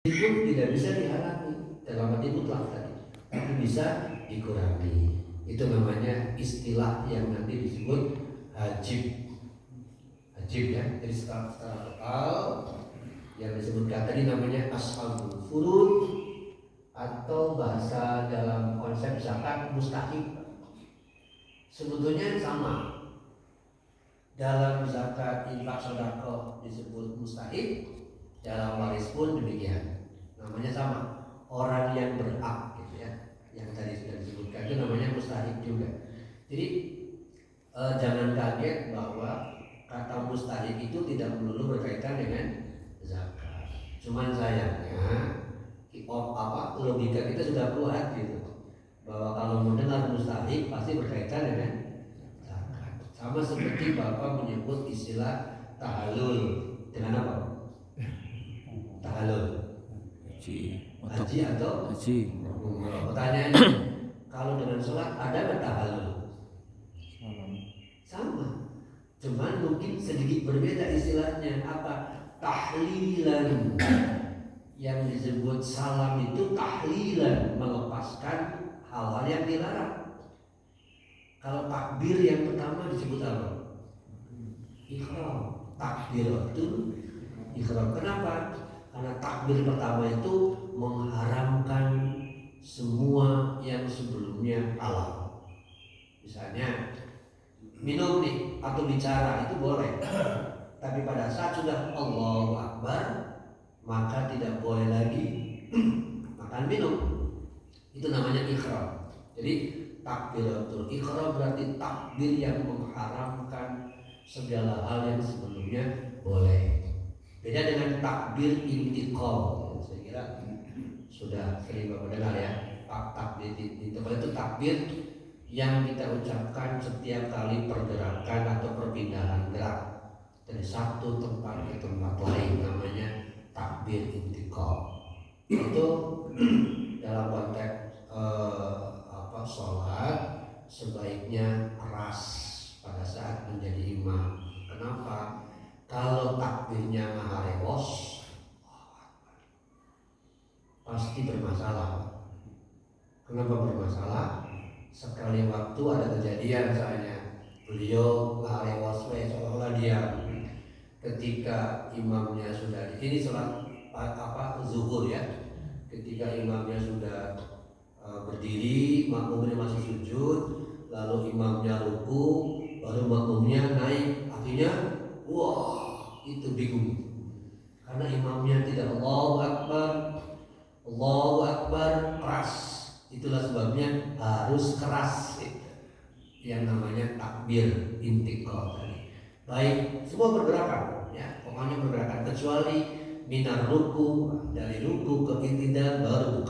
itu tidak bisa dihalangi dalam arti mutlak tadi, tapi bisa dikurangi. Itu namanya istilah yang nanti disebut hajib. Hajib ya, jadi secara total yang disebutkan tadi namanya ashabul furud, atau bahasa dalam konsep zakat mustahik. Sebetulnya sama. Dalam zakat, infak, sedekah disebut mustahik, dalam waris pun demikian. Namanya sama. Orang yang berhak gitu ya. Yang tadi sudah disebutkan itu namanya mustahik juga. Jadi jangan kaget bahwa kata mustahik itu tidak melulu berkaitan dengan zakat. Cuman sayangnya logika kita sudah kuat gitu, bahwa kalau mendengar mustahik pasti berkaitan dengan zakat. Sama seperti Bapak menyebut istilah tahallul dengan apa? Tahallul haji atau haji. Pertanyaannya, kalau dengan sholat ada nggak tahallul? Sama, cuman mungkin sedikit berbeda istilahnya. Apa? Tahlilan. Yang disebut salam itu tahlilan, melepaskan hal-hal yang dilarang. Kalau takbir yang pertama disebut apa? Ikhram. Takbiratul ikhram. Kenapa? Karena takbir pertama itu mengharamkan semua yang sebelumnya halal. Misalnya minum nih atau bicara itu boleh, tapi pada saat sudah Allahu Akbar maka tidak boleh lagi makan minum. Itu namanya ikhram. Jadi takbiratul ikhram berarti takbir yang mengharamkan segala hal yang sebelumnya boleh. Beda dengan takbir intiqal. Saya kira sudah sering Bapak dengar ya. Takbir intiqal itu takbir yang kita ucapkan setiap kali pergerakan atau perpindahan gerak dari satu tempat ke tempat lain, namanya takbir intiqal. Itu dalam konteks sholat sebaiknya keras pada saat menjadi imam. Kenapa? Kalau takbirnya maharewos pasti bermasalah. Kenapa bermasalah? Sekali waktu ada kejadian misalnya beliau maharewos seolah-olah diam ketika imamnya sudah ini sholat zuhur ya. Ketika imamnya sudah berdiri, makmumnya masih sujud, lalu imamnya ruku, baru makmumnya naik. Akhirnya wah, itu bingung karena imamnya tidak Allahu Akbar keras. Itulah sebabnya harus keras yang namanya takbir intiqal tadi. Baik, semua pergerakan ya, pokoknya pergerakan kecuali minar ruku, dari ruku ke intidal baru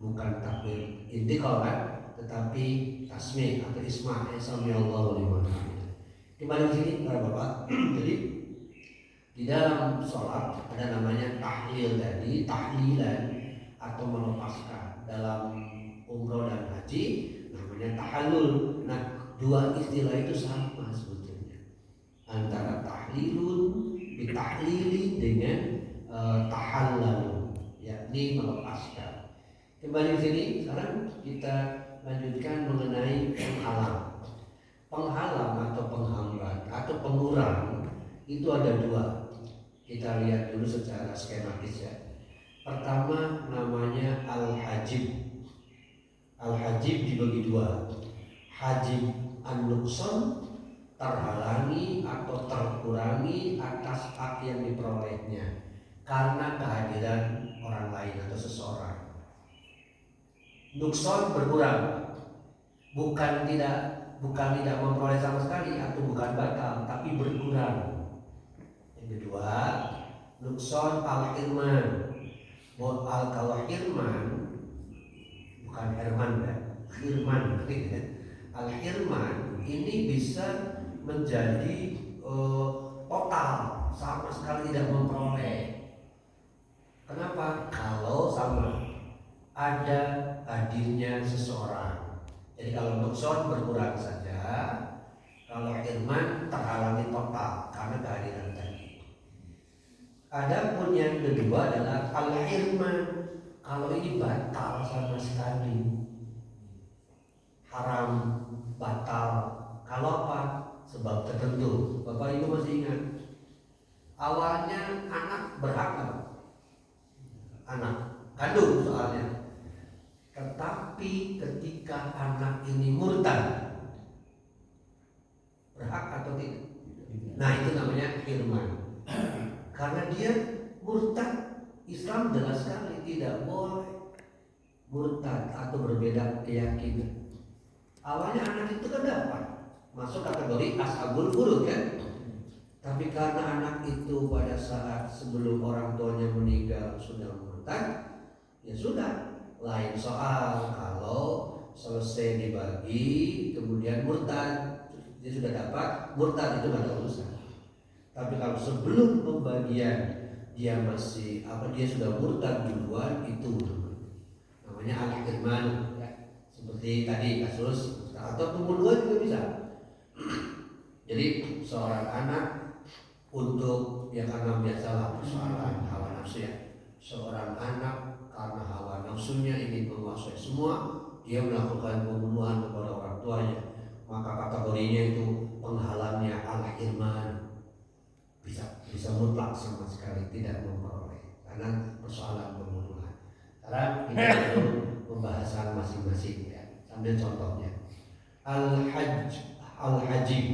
bukan takbir intiqal kan, tetapi tasmih atau isma' sami Allahu liman hamidah. Kembali ke sini para Bapak. Jadi di dalam sholat ada namanya tahlil tadi, tahlilan atau melepaskan. Dalam umroh dan haji namanya tahallul. Nah, dua istilah itu sama sebetulnya, antara tahlilun ditahlili dengan tahallal, yakni melepaskan. Kembali ke sini, sekarang kita lanjutkan mengenai penghalang. Penghalang atau penghambat atau pengurang itu ada dua. Kita lihat dulu secara skematis ya. Pertama namanya al-hajib. Al-hajib dibagi dua. Hajib an-nuqsan, terhalangi atau terkurangi atas hak yang diperolehnya karena kehadiran orang lain atau seseorang. Nuqsan berkurang, bukan tidak memperoleh sama sekali atau bukan batal, tapi berkurang. Yang kedua, nuqsan al-hirman. Kalau hirman bukan Herman ya, hirman. Al-hirman ini bisa menjadi total, sama sekali tidak memperoleh. Kenapa? Kalau sama ada hadirnya seseorang. Jadi kalau nuqsan berkurang saja, kalau hirman terhalangi total karena kehadiran tadi. Adapun yang kedua adalah al-irman. Kalau ini batal sama sekali, haram, batal. Kalau apa? Sebab tertentu. Bapak Ibu masih ingat? Awalnya anak berhak apa? Anak kandung soalnya. Tetapi ketika anak ini murtad, berhak atau tidak? Nah, itu namanya firman. Karena dia murtad, Islam jelas sekali tidak boleh murtad atau berbeda keyakinan. Awalnya anak itu kan dapat masuk kategori ashabul furud kan? Tapi karena anak itu pada saat sebelum orang tuanya meninggal sudah murtad, ya sudah, lain soal kalau selesai dibagi kemudian murtad, dia sudah dapat murtad, itu nggak ada urusan. Tapi kalau sebelum pembagian dia masih dia sudah murtad duluan, itu namanya al-irman ya. Seperti tadi kasus atau pembunuhan juga bisa. Jadi seorang anak untuk karena biasalah persoalan hawa nafsu ya. Seorang anak karena hawa nafsunya ingin menguasai semua, dia melakukan pembunuhan kepada orang tuanya, maka kategorinya itu penghalangnya al-irman. Bisa mutlak sama sekali tidak memperoleh karena persoalan pembunuhan. Sekarang kita itu pembahasan masing-masing ya. Sambil contohnya al-hajib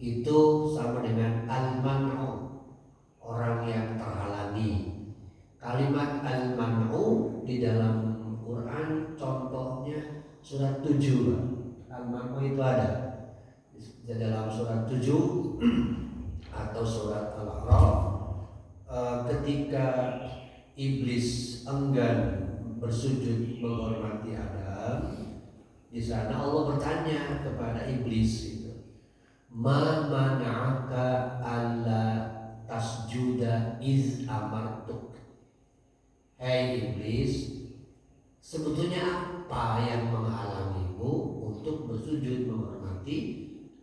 itu sama dengan al-man'u, orang yang terhalangi. Kalimat al-man'u di dalam Quran contohnya surat 7. Al-man'u itu ada di dalam surat 7 atau surat Al-A'raf, ketika iblis enggan bersujud menghormati Adam. Di sana Allah bertanya kepada iblis itu, ma mana'aka alla tasjuda iz amartuk. Hei iblis, sebetulnya apa yang menghalangimu untuk bersujud menghormati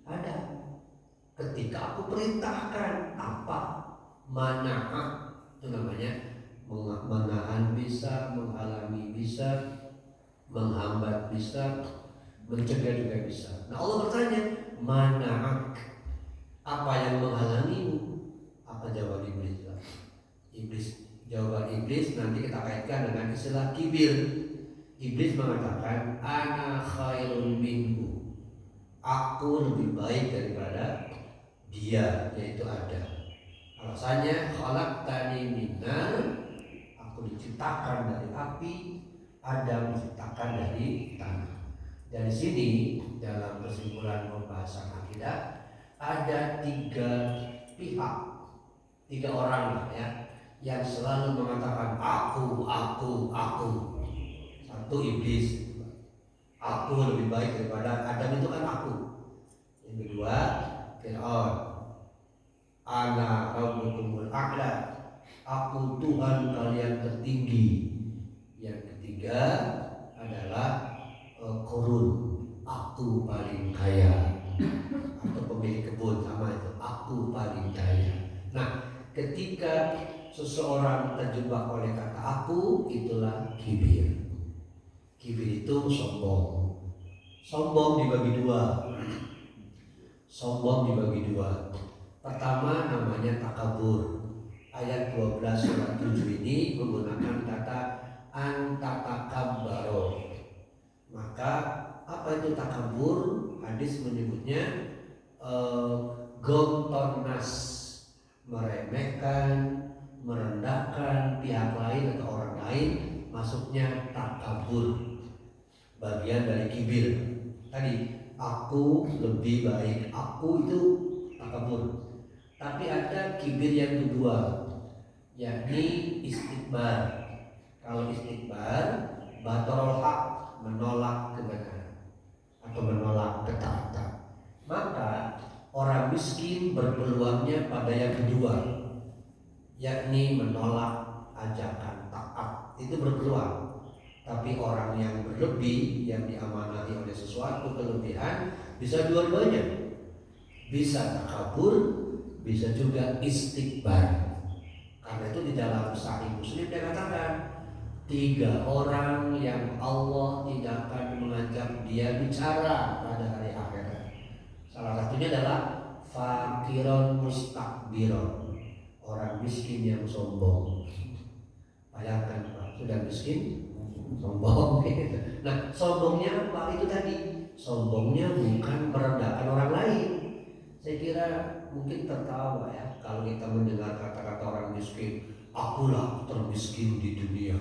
Adam ketika aku perintahkan? Apa? Mana'ah itu namanya menahan bisa, menghalangi bisa, menghambat bisa, mencegah juga bisa. Nah, Allah bertanya, mana'ak, apa yang menghalangimu? Apa jawaban iblis? Jawaban iblis nanti kita kaitkan dengan istilah kibir. Iblis mengatakan, ana khairun minhu, aku lebih baik daripada dia, yaitu Adam. Alasannya, khalaqtani min nar, aku diciptakan dari api, Adam diciptakan dari tanah. Dari sini dalam kesimpulan pembahasan akidah ada 3 pihak, 3 orang ya, yang selalu mengatakan aku. Satu iblis, aku lebih baik daripada Adam, itu kan aku. Yang kedua Fir'aun, ana rabbukumul a'la, aku Tuhan kalian tertinggi. Yang ketiga adalah Korun, aku paling kaya, atau pemilik kebun sama itu, aku paling kaya. Nah, ketika seseorang terjebak oleh kata aku, itulah kibir. Kibir itu sombong. Sombong dibagi dua. Pertama namanya takabur. Ayat 12 surat 7 ini menggunakan kata antatakabbaro. Maka apa itu takabur? Hadis menyebutnya gontonas, meremehkan, merendahkan pihak lain atau orang lain, masuknya takabur, bagian dari kibir. Tadi aku lebih baik, aku itu takabur. Tapi ada kibir yang kedua, yakni istikbar. Kalau istikbar, batarul haq, menolak kebenaran atau menolak ketaatan. Maka orang miskin berpeluangnya pada yang kedua, yakni menolak ajakan taat, itu berpeluang. Tapi orang yang berlebih, yang diamanahi oleh sesuatu kelebihan, bisa dua-duanya, bisa takabur, bisa juga istikbar. Karena dalam Sahih Muslim dia katakan 3 orang yang Allah tidak akan mengajak dia bicara pada hari akhirat. Salah satunya adalah fakiron mustakbiron, orang miskin yang sombong. Bayangkan Pak, sudah miskin sombong. Nah, sombongnya apa? Itu tadi, sombongnya bukan merendahkan orang lain. Saya kira mungkin tertawa ya kalau kita mendengar kata-kata orang miskin, akulah termiskin di dunia.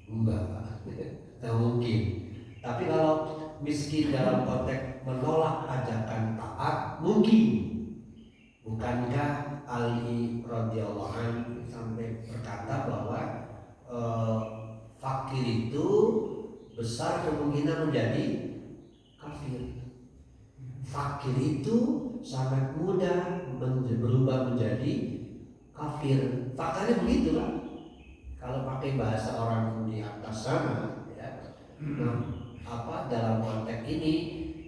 Enggak, tidak mungkin. Tapi kalau miskin dalam konteks menolak ajakan taat, mungkin. Bukankah Ali radhiyallahu anhu sampai berkata bahwa fakir itu besar kemungkinan menjadi kafir. Fakir itu sangat mudah berubah menjadi kafir. Faktanya begitu lah. Kalau pakai bahasa orang di atas sana, ya, dalam konteks ini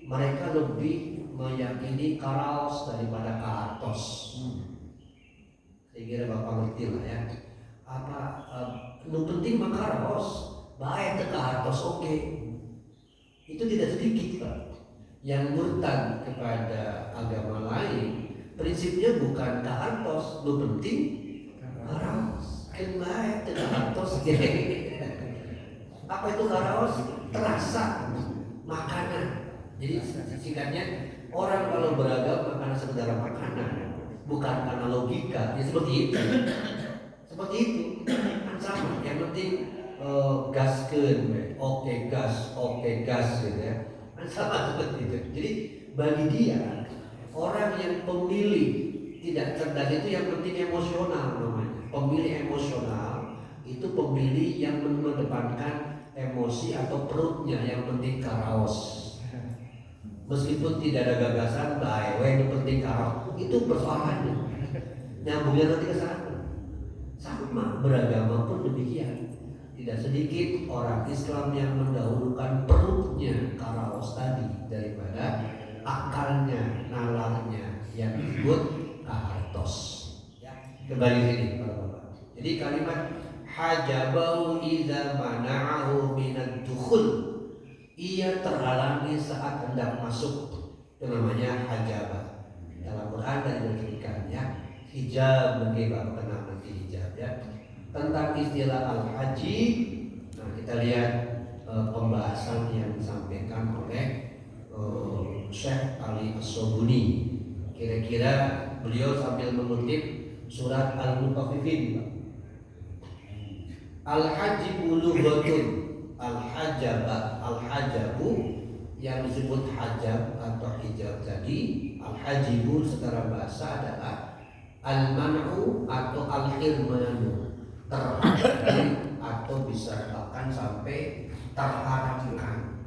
mereka lebih meyakini karaos daripada kartos. Saya kira Bapak ngerti lah ya. Nu penting mah karaos, baik ke kartos oke. Itu tidak sedikit Pak. Yang murtad kepada agama lain, prinsipnya bukan kartos, nu penting karaos. Baik itu karaos. Apa itu karaos? Terasa makanan. Jadi singkatnya, orang kalau beragama karena sekedar makanan, bukan karena logika. Ya seperti itu. Seperti itu kan sama. Yang penting gaskeun, oke gas gitu ya. Kan sama seperti itu. Jadi bagi dia, orang yang pemilih tidak cerdas itu yang penting emosional namanya. Pemilih emosional itu pemilih yang mengedepankan emosi atau perutnya, yang penting karaos. Meskipun tidak ada gagasan, yang penting karaos, itu persoalannya. Nyambungnya nanti ke sana. Sama beragama pun demikian. Tidak sedikit orang Islam yang mendahulukan perutnya karaos tadi daripada akalnya, nalarnya yang disebut kahartos. Kembali sini Bapak. Jadi kalimat hajabau idza mana'ahu minad dukhul, ia terhalangi saat hendak masuk. Itu namanya hajabah. Dalam Quran dan disebutkan ya, hijab bagi Bapak kenal nanti hijab ya. Tentang istilah al-haji, nah kita lihat pembahasan yang disampaikan oleh Syekh Ali As-Sobuni. Kira-kira beliau sambil mengutip surat Al-Mutaffifin. Al-hajibu lughatun, al-hajaba, al-hajabu yang disebut hajab atau hijab tadi, al-hajibu secara bahasa adalah al-man'u atau al-hirmanu, terhalang atau bisa bahkan sampai terharamkan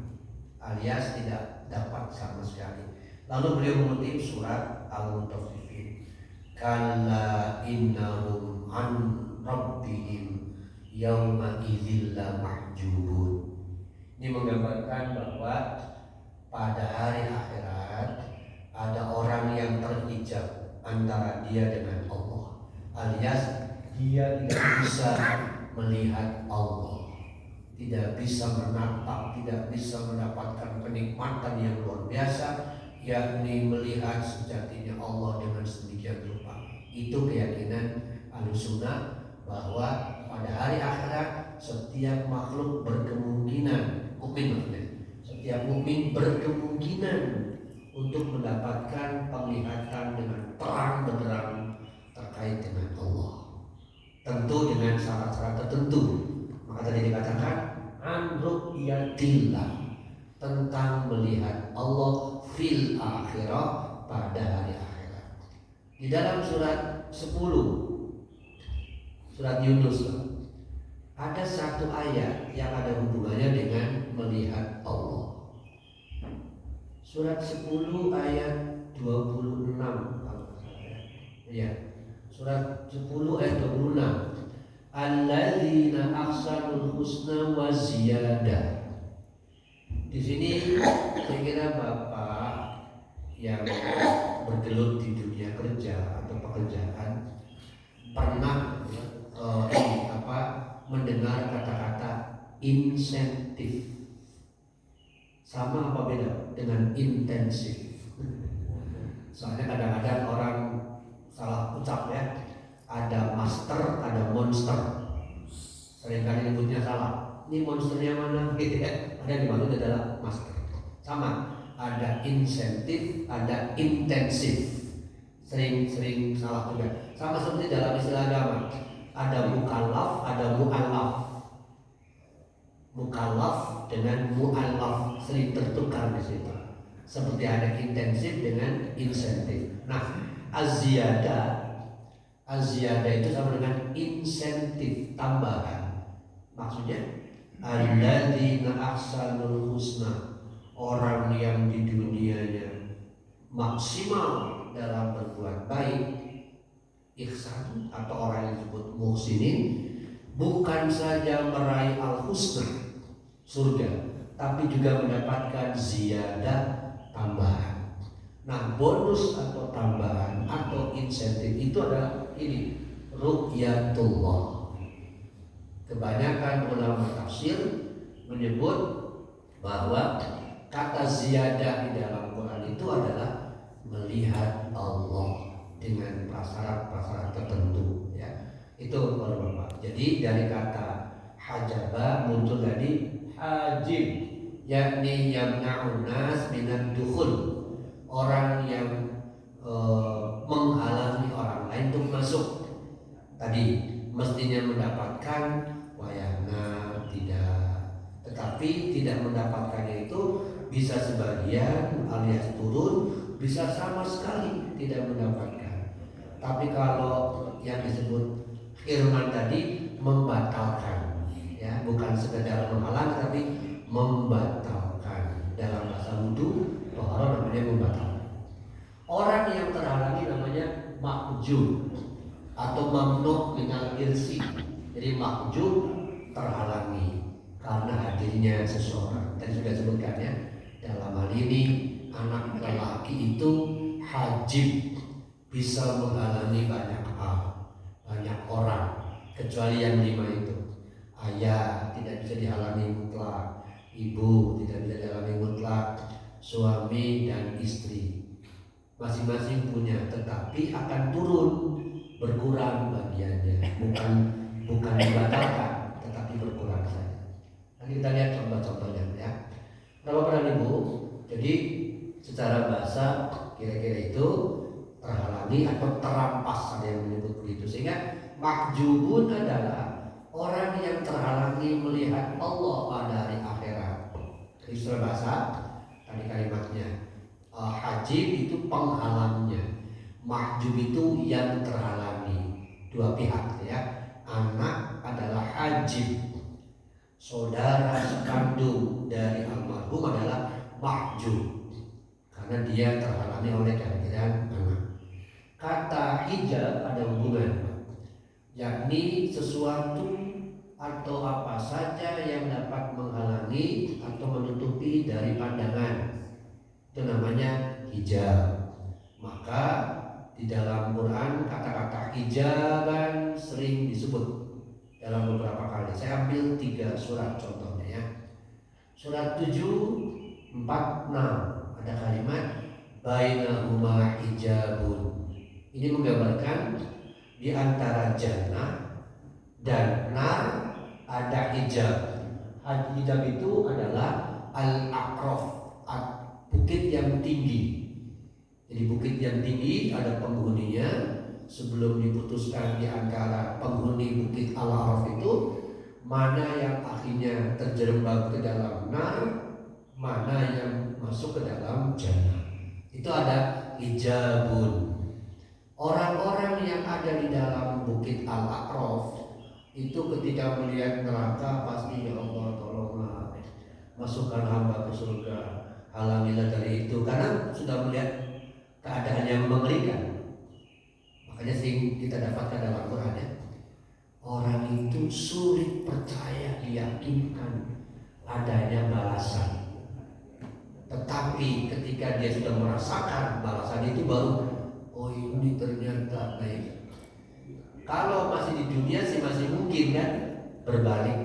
alias tidak dapat sama sekali. Lalu beliau mengutip surat Al-Mutaffifin. Kalla innahum an rabbihim yawma idzil la mahjubun. Ini menggambarkan bahwa pada hari akhirat ada orang yang terhijab antara dia dengan Allah, alias dia tidak bisa melihat Allah, tidak bisa menatap, tidak bisa mendapatkan kenikmatan yang luar biasa, yakni melihat sejatinya Allah dengan sedemikian rupa. Itu keyakinan Ahlussunnah bahwa pada hari akhirat setiap makhluk berkemungkinan, setiap mukmin berkemungkinan untuk mendapatkan penglihatan dengan terang benderang terkait dengan Allah. Tentu dengan syarat-syarat tertentu. Maka tadi dikatakan an ru'yatillah, tentang melihat Allah fil akhirah, pada hari akhirat. Di dalam surat 10 surat Yunus ada satu ayat yang ada hubungannya dengan melihat Allah. Surat 10 ayat 26 ya. Surat 10 ayat 26. Alladzina ahsanul husna wa ziyadah. Di sini saya kira Bapak yang bergelut di dunia kerja atau pekerjaan pernah mendengar kata-kata insentif. Sama apa beda dengan intensif? Soalnya kadang-kadang orang salah ucap ya. Ada master, ada monster. Seringkali nyebutnya salah. Ini monsternya mana? Gitu ya. Ada yang dimaksud adalah master. Sama. Ada insentif, ada intensif. Sering salah juga. Sama seperti dalam istilah agama. Ada mukallaf, ada mu'allaf. Mukallaf dengan mu'allaf sering tertukar di situ. Seperti ada intensif dengan insentif. Nah, az-ziyadah itu sama dengan insentif tambahan. Maksudnya alladzina ahsanul husna, orang yang di dunianya maksimal dalam berbuat baik, ihsan atau orang yang disebut muhsinin, bukan saja meraih al-husna surga, tapi juga mendapatkan ziyadah tambahan. Nah, bonus atau tambahan atau insentif itu adalah ini, ru'yatullah. Kebanyakan ulama tafsir menyebut bahwa kata ziyadah di dalam Quran itu adalah melihat Allah dengan prasyarat-prasyarat tertentu ya. Itu kalau Bapak. Jadi dari kata hajaba muncul tadi hajib, yakni yamna'un nas minad dukhul, orang yang menghalangi orang lain untuk masuk. Tadi mestinya mendapatkan wayana, tidak, tetapi tidak mendapatkannya itu bisa sebagian alias turun, bisa sama sekali tidak mendapatkan. Tapi kalau yang disebut firman tadi membatalkan, ya, bukan sekedar menghalangi tapi membatalkan. Dalam bahasa wudu tohara namanya membatalkan. Orang yang terhalangi namanya mahjub atau mamnu minal irsi. Jadi mahjub terhalangi karena hadirnya seseorang. Tadi sudah sebutkan ya. Dalam hal ini anak lelaki itu hajib, bisa menghalangi banyak hal, banyak orang, kecuali yang 5 itu. Ayah tidak bisa dihalangi mutlak, ibu tidak bisa dihalangi mutlak, suami dan istri masing-masing punya, tetapi akan turun, berkurang bagiannya, bukan dibatalkan, tetapi berkurang saja. Nanti kita lihat contoh-contohnya ya. Bapak dan Ibu, jadi secara bahasa kira-kira itu terhalangi atau terampas, ada yang menyebut begitu. Sehingga mahjubun adalah orang yang terhalangi melihat Allah pada hari akhirat. Istilah bahasa tadi kalimatnya. Hajib itu penghalangnya, mahjub itu yang terhalangi, dua pihak ya. Anak adalah hajib, saudara sekandung dari almarhum adalah mahjub karena dia terhalangi oleh kehadiran anak. Kata hijab ada hubungan, yakni sesuatu atau apa saja yang dapat menghalangi atau menutupi dari pandangan, itu namanya hijab. Maka di dalam Quran kata-kata hijaban sering disebut dalam beberapa kali. Saya ambil 3 surat contohnya ya. Surat 7, 4, 6 ada kalimat bainahuma hijabun. Ini menggambarkan di antara jannah dan nar ada hijab. Hijab itu adalah al-aqraf, bukit yang tinggi. Jadi bukit yang tinggi ada penghuninya. Sebelum diputuskan di antara penghuni bukit Al-Araf itu mana yang akhirnya terjerembab ke dalam nar, mana yang masuk ke dalam jannah. Itu ada hijabun. Orang-orang yang ada di dalam bukit Al-Aqraf itu ketika melihat neraka pasti, ya Allah tolonglah masukkan hamba ke surga, halangilah dari itu, karena sudah melihat keadaan yang mengerikan. Makanya sih kita dapatkan dalam Quran ya, orang itu sulit percaya, diyakinkan adanya balasan. Tetapi ketika dia sudah merasakan balasan itu baru, oh ini ternyata baik. Kalau masih di dunia sih masih mungkin kan berbalik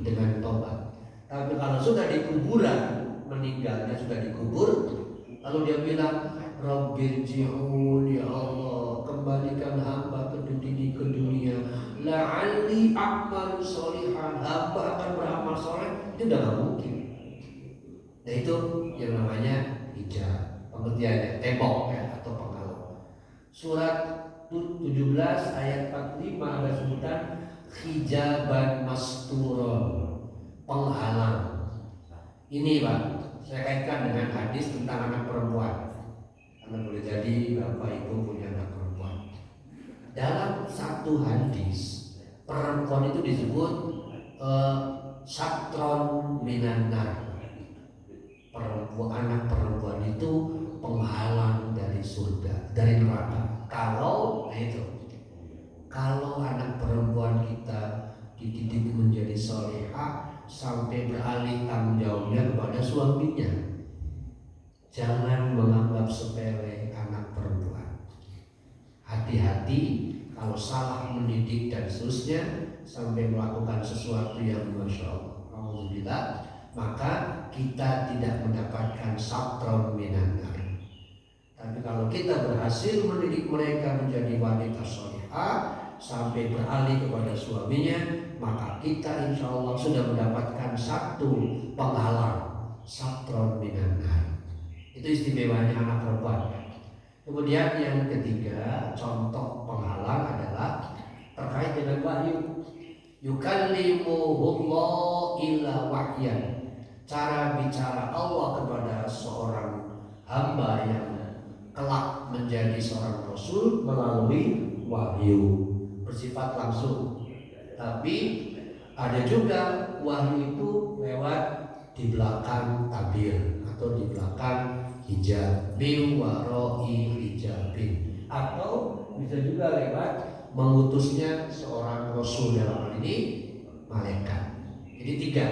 dengan tobat. Tapi kalau sudah di kuburan, meninggalnya sudah dikubur, lalu dia bilang, Rabbirji'un, ya Allah, kembalikan hamba ke dunia, la'alli a'malu sholihan, hamba akan beramal soleh. Itu udah gak mungkin. Nah itu yang namanya hijab, pengertiannya tembok ya, atau penghalang. Surat 17 ayat 45 ada sebutan hijaban masturon, penghalang. Ini Pak, saya kaitkan dengan hadis tentang anak perempuan. Karena boleh jadi Bapak Ibu punya anak perempuan. Dalam satu hadis, perempuan itu disebut satron minanar. Anak perempuan itu penghalang dari surga, dari neraka. Kalau anak perempuan kita dididik menjadi solehah sampai beralih tanggung jawabnya kepada suaminya. Jangan menganggap sepele anak perempuan. Hati-hati kalau salah mendidik dan seterusnya sampai melakukan sesuatu yang masya Allah, alhamdulillah, maka kita tidak mendapatkan satron minanar. Tapi kalau kita berhasil mendidik mereka menjadi wanita solehah sampai beralih kepada suaminya, maka kita insya Allah sudah mendapatkan satu penghalang, satron minanar. Itu istimewanya anak perempuan. Kemudian yang ketiga, contoh penghalang adalah terkait dengan wahyu. Yukallimuhullah illa wahyan. Cara bicara Allah kepada seorang hamba yang kelak menjadi seorang rasul melalui wahyu, bersifat langsung. Tapi ada juga wahyu itu lewat di belakang tabir atau di belakang hijab, min waroi hijabin, atau bisa juga lewat mengutusnya seorang rasul, dalam hal ini malaikat. Jadi tiga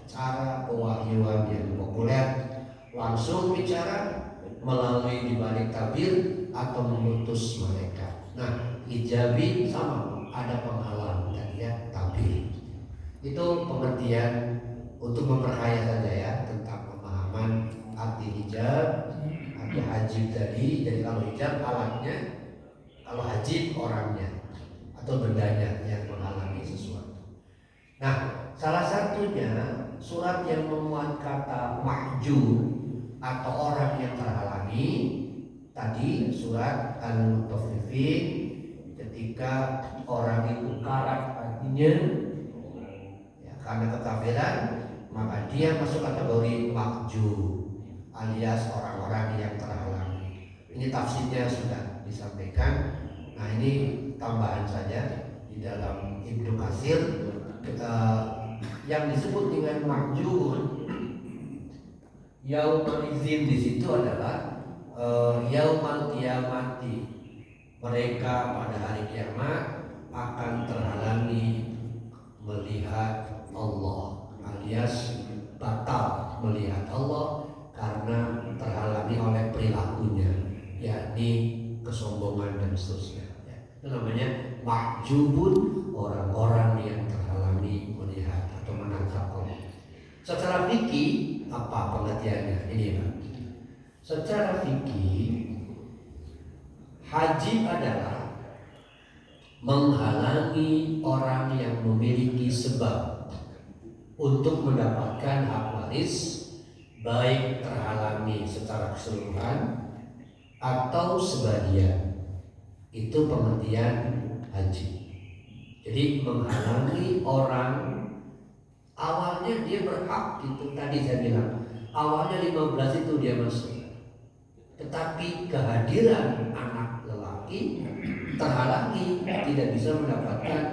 cara pewahyuan yang populer: langsung bicara, melalui dibalik tabir, atau mengutus malaikat. Nah, hijabin sama, ada penghalang tadi ya, tabir. Itu pengertian untuk memperkaya saja ya tentang pemahaman arti hijab, arti hajib tadi. Jadi kalau hijab alatnya, kalau hajib orangnya atau bendanya yang menghalangi sesuatu. Nah, salah satunya surat yang memuat kata mahjub atau orang yang terhalangi tadi, surat Al-Mutaffifin. Ketika orang itu karat artinya ya, karena kekafiran, maka dia masuk kategori mahjub alias orang-orang yang terhalangi. Ini tafsirnya sudah disampaikan. Nah, ini tambahan saja di dalam Ibnu Katsir. Yang disebut dengan mahjub yaumul izin di situ adalah yaumul qiyamati. Mereka pada hari kiamat akan terhalangi melihat Allah, alias batal melihat Allah karena terhalangi oleh perilakunya, yakni kesombongan dan seterusnya. Itu namanya mahjubun, orang-orang yang terhalangi melihat atau menangkap Allah. Secara fikih apa pengertiannya? Ini Pak. Secara fikih, hajib adalah menghalangi orang yang memiliki sebab untuk mendapatkan hak waris, baik terhalangi secara keseluruhan atau sebagian. Itu pengertian hajib. Jadi menghalangi orang, awalnya dia berhak, itu tadi saya bilang, awalnya 15 itu dia masuk, tetapi kehadiran anak lelaki terhalangi, tidak bisa mendapatkan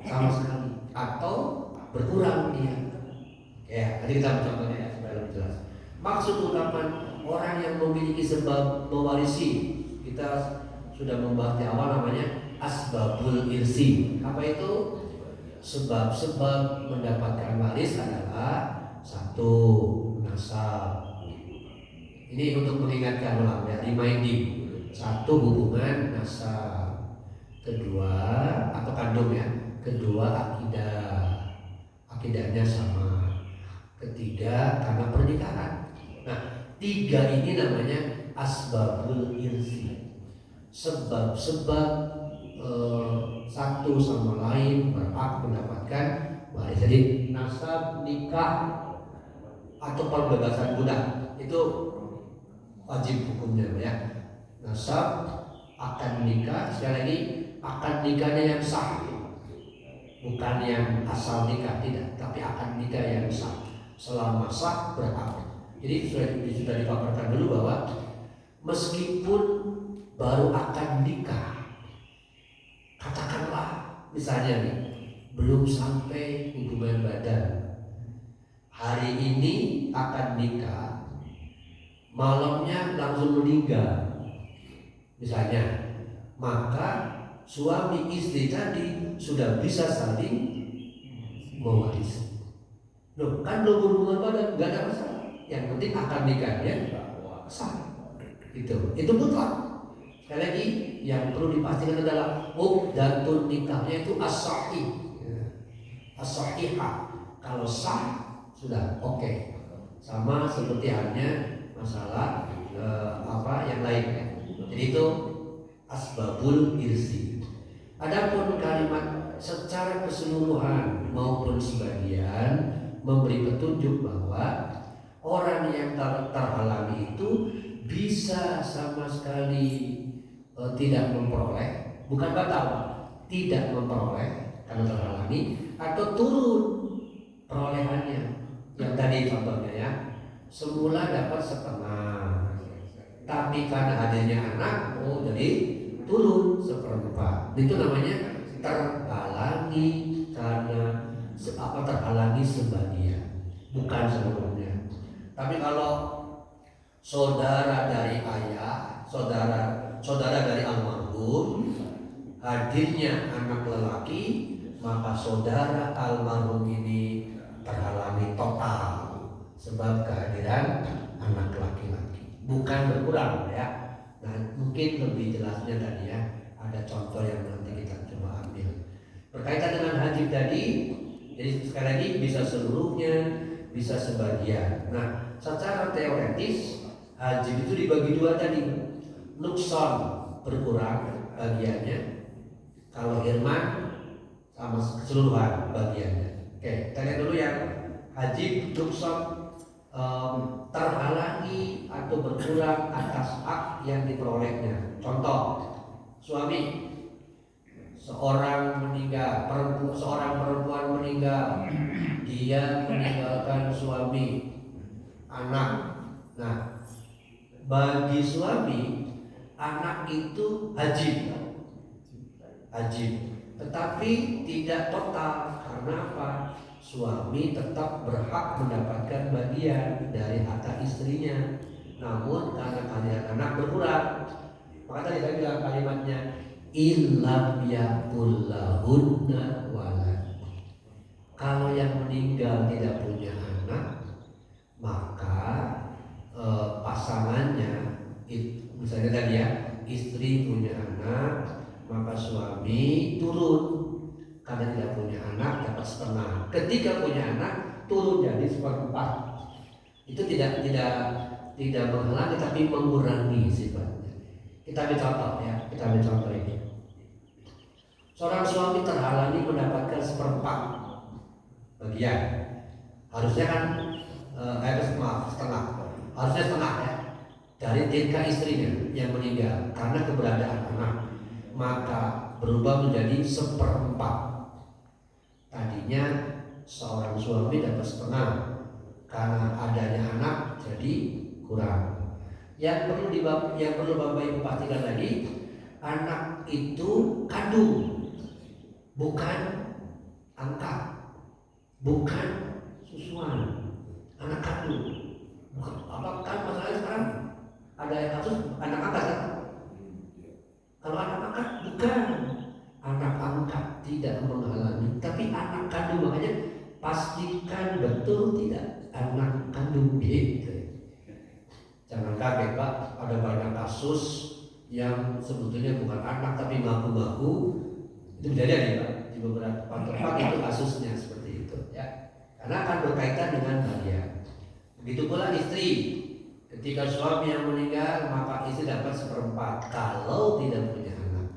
sama sekali atau berkurang dia. Ya, tadi kita contohnya ya, supaya lebih jelas. Maksud ungkapan orang yang memiliki sebab mewarisi, kita sudah membahas di awal, namanya asbabul irsi. Apa itu? Sebab-sebab mendapatkan waris adalah satu, nasab. Ini untuk mengingatkan ulang ya, reminding. Satu, hubungan nasab. kedua atau kandung ya, kedua akidahnya sama, ketiga karena pernikahan. Nah, tiga ini namanya asbabul irsi, sebab-sebab satu sama lain berhak mendapatkan waris. Jadi nasab, nikah atau pembebasan budak itu wajib hukumnya ya. Nasab, akad nikah, sekali lagi akad nikahnya yang sah, bukan yang asal nikah, tidak, tapi akad nikah yang sah. Selama sah berhak. Jadi sudah dipaparkan dulu bahwa meskipun baru akad nikah, katakanlah misalnya nih, belum sampai hubungan badan, hari ini akad nikah, malamnya langsung meninggal misalnya, maka suami istri tadi sudah bisa saling mewarisi. Loh, kan belum berhubungan badan, nggak ada masalah. Yang penting akad nikahnya sah. Itu mutlak. Sekali lagi, yang perlu dipastikan adalah uqdatun nikahnya itu as-sahih, as-sahihah. Kalau sah sudah oke. Sama seperti halnya masalah yang lain. Jadi itu asbabul irsi. Adapun kalimat secara keseluruhan maupun sebagian memberi petunjuk bahwa orang yang terhalangi itu bisa sama sekali tidak memperoleh, bukan batal, tidak memperoleh karena terhalangi, atau turun perolehannya. Yang tadi contohnya ya, semula dapat setengah, tapi karena adanya anak, jadi turun seperempat. Itu namanya terhalangi karena terhalangi sebagian, bukan seluruhnya. Tapi kalau saudara dari ayah, saudara dari almarhum, hadirnya anak lelaki, maka saudara almarhum ini terhalangi total sebab kehadiran anak laki-laki, bukan berkurang ya. Nah, mungkin lebih jelasnya tadi ya, ada contoh yang nanti kita coba ambil berkaitan dengan haji tadi. Jadi sekali lagi bisa seluruhnya, bisa sebagian. Nah, secara teoretis haji itu dibagi dua tadi, nukson berkurang bagiannya, kalau hirman sama keseluruhan bagiannya. Oke, kita lihat dulu yang haji nukson terhalangi atau berkurang atas hak yang diperolehnya. Contoh, suami, seorang perempuan meninggal, dia meninggalkan suami, anak. Nah, bagi suami anak itu haji, tetapi tidak total. Karena apa? Suami tetap berhak mendapatkan bagian dari harta istrinya, namun karena kehadiran anak berkurang. Maka tadi saya bilang kalimatnya illam yakul lahunna walad. Kalau yang meninggal tidak punya anak, maka pasangannya, misalnya tadi ya, istri punya anak, maka suami turun. Karena tidak punya anak dapat setengah. Ketika punya anak turun jadi seperempat. Itu tidak menghalangi tapi mengurangi sifatnya. Kita ambil contoh ya, ini. Seorang suami terhalangi mendapatkan seperempat bagian. Harusnya kan setengah. Harusnya setengah ya, dari tingkah istrinya yang meninggal karena keberadaan anak, maka berubah menjadi seperempat. Tadinya seorang suami dapat setengah, karena adanya anak jadi kurang. Yang perlu Bapak Ibu pastikan lagi, anak itu kandung, bukan angkat, bukan susuan. Anak kandung. Apakah masalahnya sekarang ada kasus anak angkat kan? Kalau anak angkat bukan. Anak angkat tidak menghalangi, tapi anak kandung. Makanya pastikan betul tidak anak kandung gitu. Jangan kaget Pak, ada banyak kasus yang sebetulnya bukan anak tapi ngaku-ngaku, itu terjadi Pak di beberapa tempat itu kasusnya seperti itu ya, karena akan berkaitan dengan bagian. Begitu pula istri, ketika suami yang meninggal maka istri dapat 1/4 kalau tidak punya anak.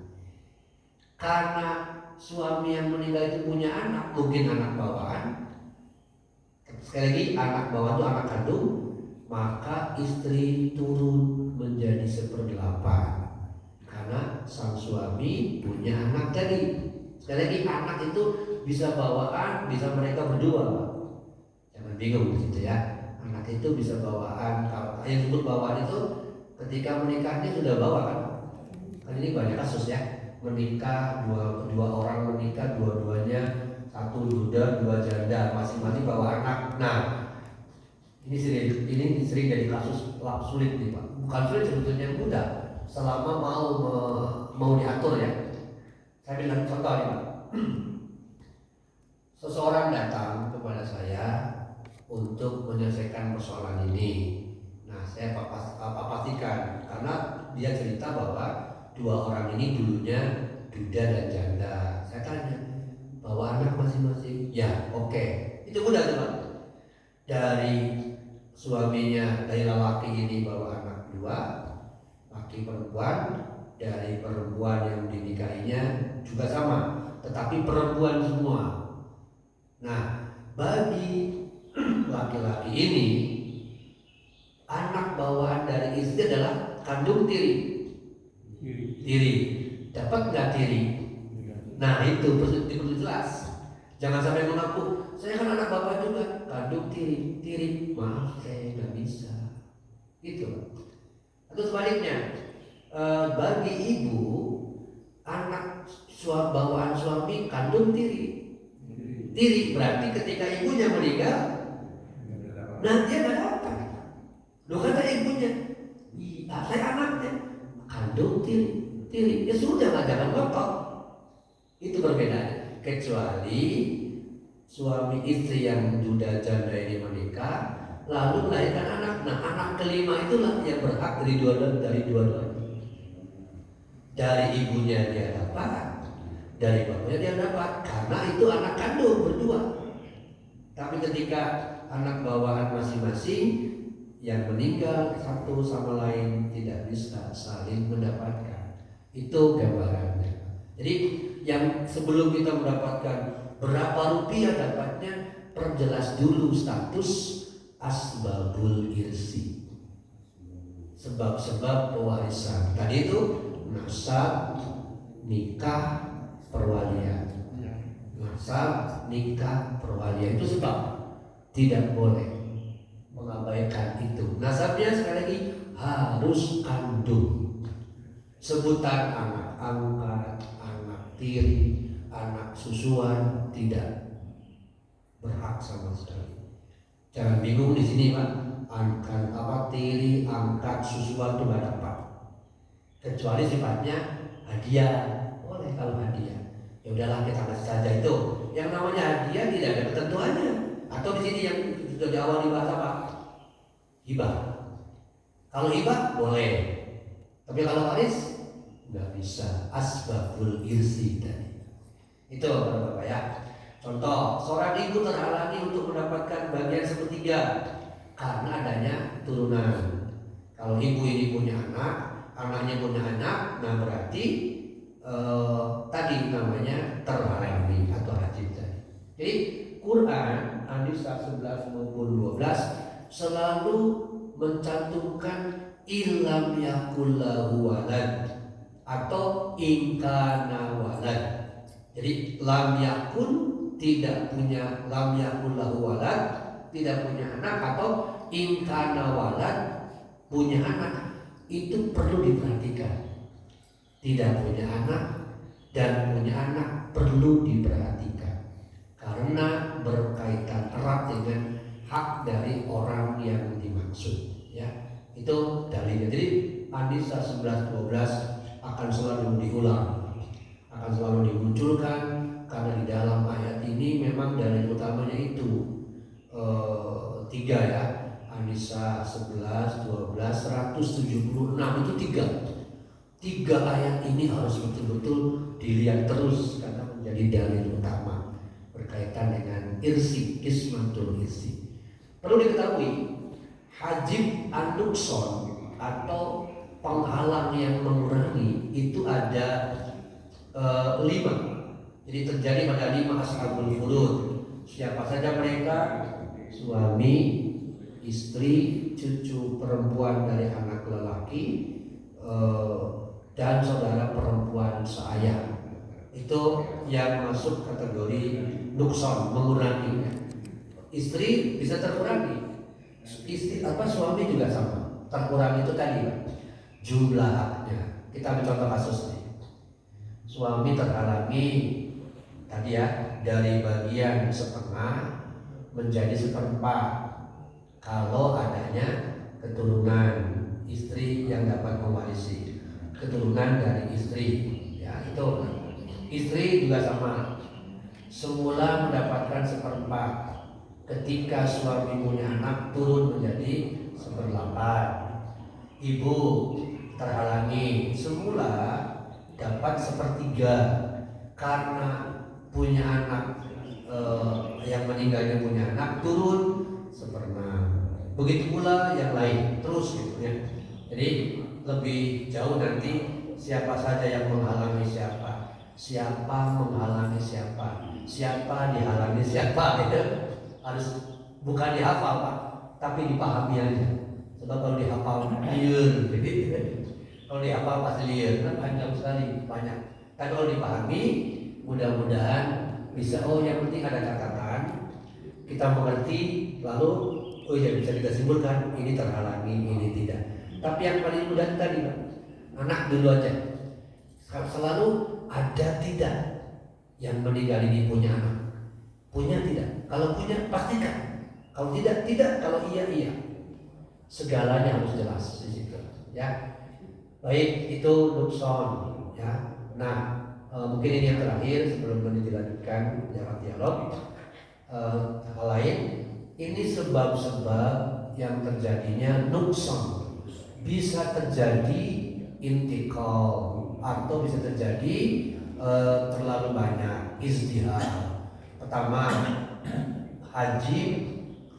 Karena suami yang meninggal itu punya anak, mungkin anak bawaan, sekali lagi anak bawaan itu anak kandung, maka istri turun menjadi 1/8 karena sang suami punya anak tadi. Sekali lagi anak itu bisa bawaan, bisa mereka berdua. Jangan bingung gitu ya. Anak itu bisa bawaan. Kalau yang disebut bawaan itu ketika menikahnya sudah bawa kan. Kan ini banyak kasus ya. Menikah dua orang menikah, dua-duanya satu duda, 2 janda, masing-masing bawa anak. Nah, ini sering jadi kasus sulit nih Pak. Bukan sulit sebetulnya, mudah selama mau diatur ya. Saya bilang contoh nih Pak. Seseorang datang kepada saya untuk menyelesaikan persoalan ini. Nah, saya pastikan karena dia cerita bahwa 2 orang ini dulunya duda dan janda. Saya tanya, bawa anak masing-masing? Ya, oke. Itu mudah tuh Pak. Dari suaminya, dari lelaki ini bawa anak 2, laki perempuan, dari perempuan yang dinikahinya juga sama, tetapi perempuan semua. Nah, bagi laki-laki ini anak bawaan dari istri adalah kandung tiri. Dapat nggak tiri? Nah, itu perlu jelas. Jangan sampai mengaku saya kan anak bapak juga, kandung tiri. Maaf, saya nggak bisa. Gitu. Atau sebaliknya, bagi ibu anak bawaan suami kandung tiri berarti ketika ibunya meninggal, nah dia nggak dapat. Loh kata ibunya, saya anaknya kandung tiri, ya sudah nggak jangan ngotot. Itu berbeda. Kecuali suami istri yang duda janda ini menikah lalu melahirkan anak. Nah, anak kelima itulah yang berhak dari dua-duanya. Dari ibunya dia dapat, dari bapaknya dia dapat, karena itu anak kandung berdua. Tapi ketika anak bawaan masing-masing yang meninggal satu sama lain tidak bisa saling mendapatkan. Itu gambarannya. Jadi yang sebelum kita mendapatkan berapa rupiah dapatnya, perjelas dulu status asbabul irsi, sebab-sebab pewarisan. Tadi itu nasab, nikah, perwalian. Nasab, nikah, perwalian itu sebab, tidak boleh mengabaikan itu. Nasabnya sekali lagi harus kandung. Sebutan anak angkat, anak tiri, anak susuan tidak berhak sama sekali. Jangan bingung di sini Pak. Angkat tiri, angkat, susuan itu nggak dapat. Kecuali sifatnya hadiah. Boleh kalau hadiah. Ya udahlah kita kasih saja itu. Yang namanya hadiah tidak ada ketentuannya. Atau di sini yang sudah di awal dibahas apa? Hibah. Kalau hibah boleh. Tapi kalau waris nggak bisa. Asbabul irsi tadi. Itu Bapak ya. Contoh, seorang ibu terhalangi untuk mendapatkan bagian 1/3 karena adanya turunan. Kalau ibu ini punya anak, anaknya punya anak, nah berarti tadi namanya terhalangi atau hajib tadi. Jadi Quran An-Nisa 11 maupun 12 selalu mencantumkan ilam yakullahu walad atau ingkana walad. Jadi lam yakun tidak punya, lam yakun lahu walad, tidak punya anak, atau ingkana walad punya anak. Itu perlu diperhatikan. Tidak punya anak dan punya anak perlu diperhatikan karena berkaitan erat dengan hak dari orang yang dimaksud ya. Itu dalilnya. Jadi An-Nisa 11-12 akan selalu diulang, akan selalu dimunculkan, karena di dalam ayat ini memang dalil utamanya itu 3 ya. An-Nisa 11, 12, 176 itu 3. Tiga ayat ini harus betul-betul dilihat terus karena menjadi dalil utama berkaitan dengan irsi, kismatul irsi. Perlu diketahui, hajib an-nukson atau penghalang yang mengurangi itu ada 5. Jadi terjadi pada 5 ashabul furud. Siapa saja mereka? Suami, istri, cucu perempuan dari anak lelaki, dan saudara perempuan seayah. Itu yang masuk kategori nukson, mengurangi. Istri bisa terkurangi, suami juga sama, terkurangi itu tadi jumlah haknya. Kita ambil contoh kasus nih. Suami terhalangi tadi dari bagian setengah menjadi seperempat kalau adanya keturunan istri yang dapat mewarisi, keturunan dari istri. Ya, itu istri juga sama. Semula mendapatkan seperempat, ketika suami punya anak turun menjadi 1/8. Ibu terhalangi, semula dapat 1/3 karena punya anak, yang meninggalnya punya anak turun 1/6. Begitu pula yang lain, terus gitu ya. Jadi lebih jauh nanti siapa saja yang menghalangi siapa, siapa menghalangi siapa, siapa dihalangi siapa, gitu. Harus bukan dihafal Pak, tapi dipahami aja. Sebab kalau dihafal liur, kalau dihafal pasti liur, kan panjang sekali, banyak. Tapi kalau dipahami, mudah-mudahan bisa. Oh, yang penting ada catatan, kita mengerti, lalu oh ya bisa kita simpulkan ini terhalangi, ini tidak. Tapi yang paling mudah tadi Pak, anak dulu aja. Selalu ada tidak yang meninggal ini punya anak, punya tidak. Kalau punya pastikan, kalau tidak tidak, kalau iya iya. Segalanya harus jelas di situ ya. Baik, itu nukson ya. Nah, mungkin ini yang terakhir sebelum dilanjutkan dialog. Hal lain, ini sebab-sebab yang terjadinya nukson. Bisa terjadi intikal atau bisa terjadi terlalu banyak izdihar. Pertama, haji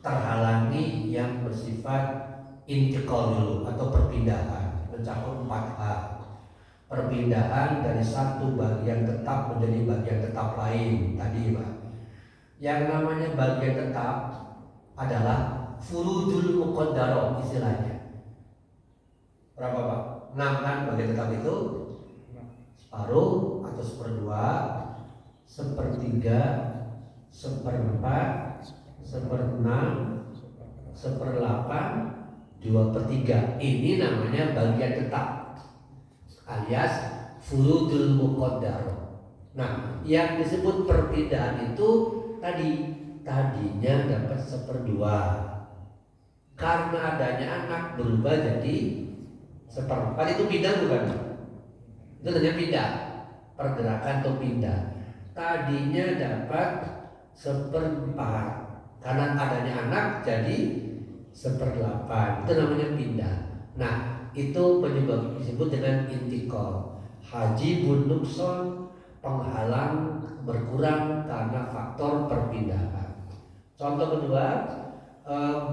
terhalangi yang bersifat intikal dulu atau perpindahan, mencakup 4 hal. Perpindahan dari satu bagian tetap menjadi bagian tetap lain tadi Pak. Yang namanya bagian tetap adalah furudul muqaddarah istilahnya. Berapa Pak? 6 kan bagian tetap itu? Separuh atau 1/2, 1/3, 1/4, 1/6, 1/8, 2/3. Ini namanya bagian tetap alias furudul muqaddarah. Nah, yang disebut perpindahan itu tadinya dapat 1/2. Karena adanya anak berubah jadi 1/4. Itu pindah bukan? Itu namanya pindah, pergerakan atau pindah. Tadinya dapat 1/4, karena adanya anak jadi 1/8. Itu namanya pindah. Nah, itu penyebab disebut dengan intikal. Hajibun nukson, penghalang berkurang karena faktor perpindahan. Contoh kedua,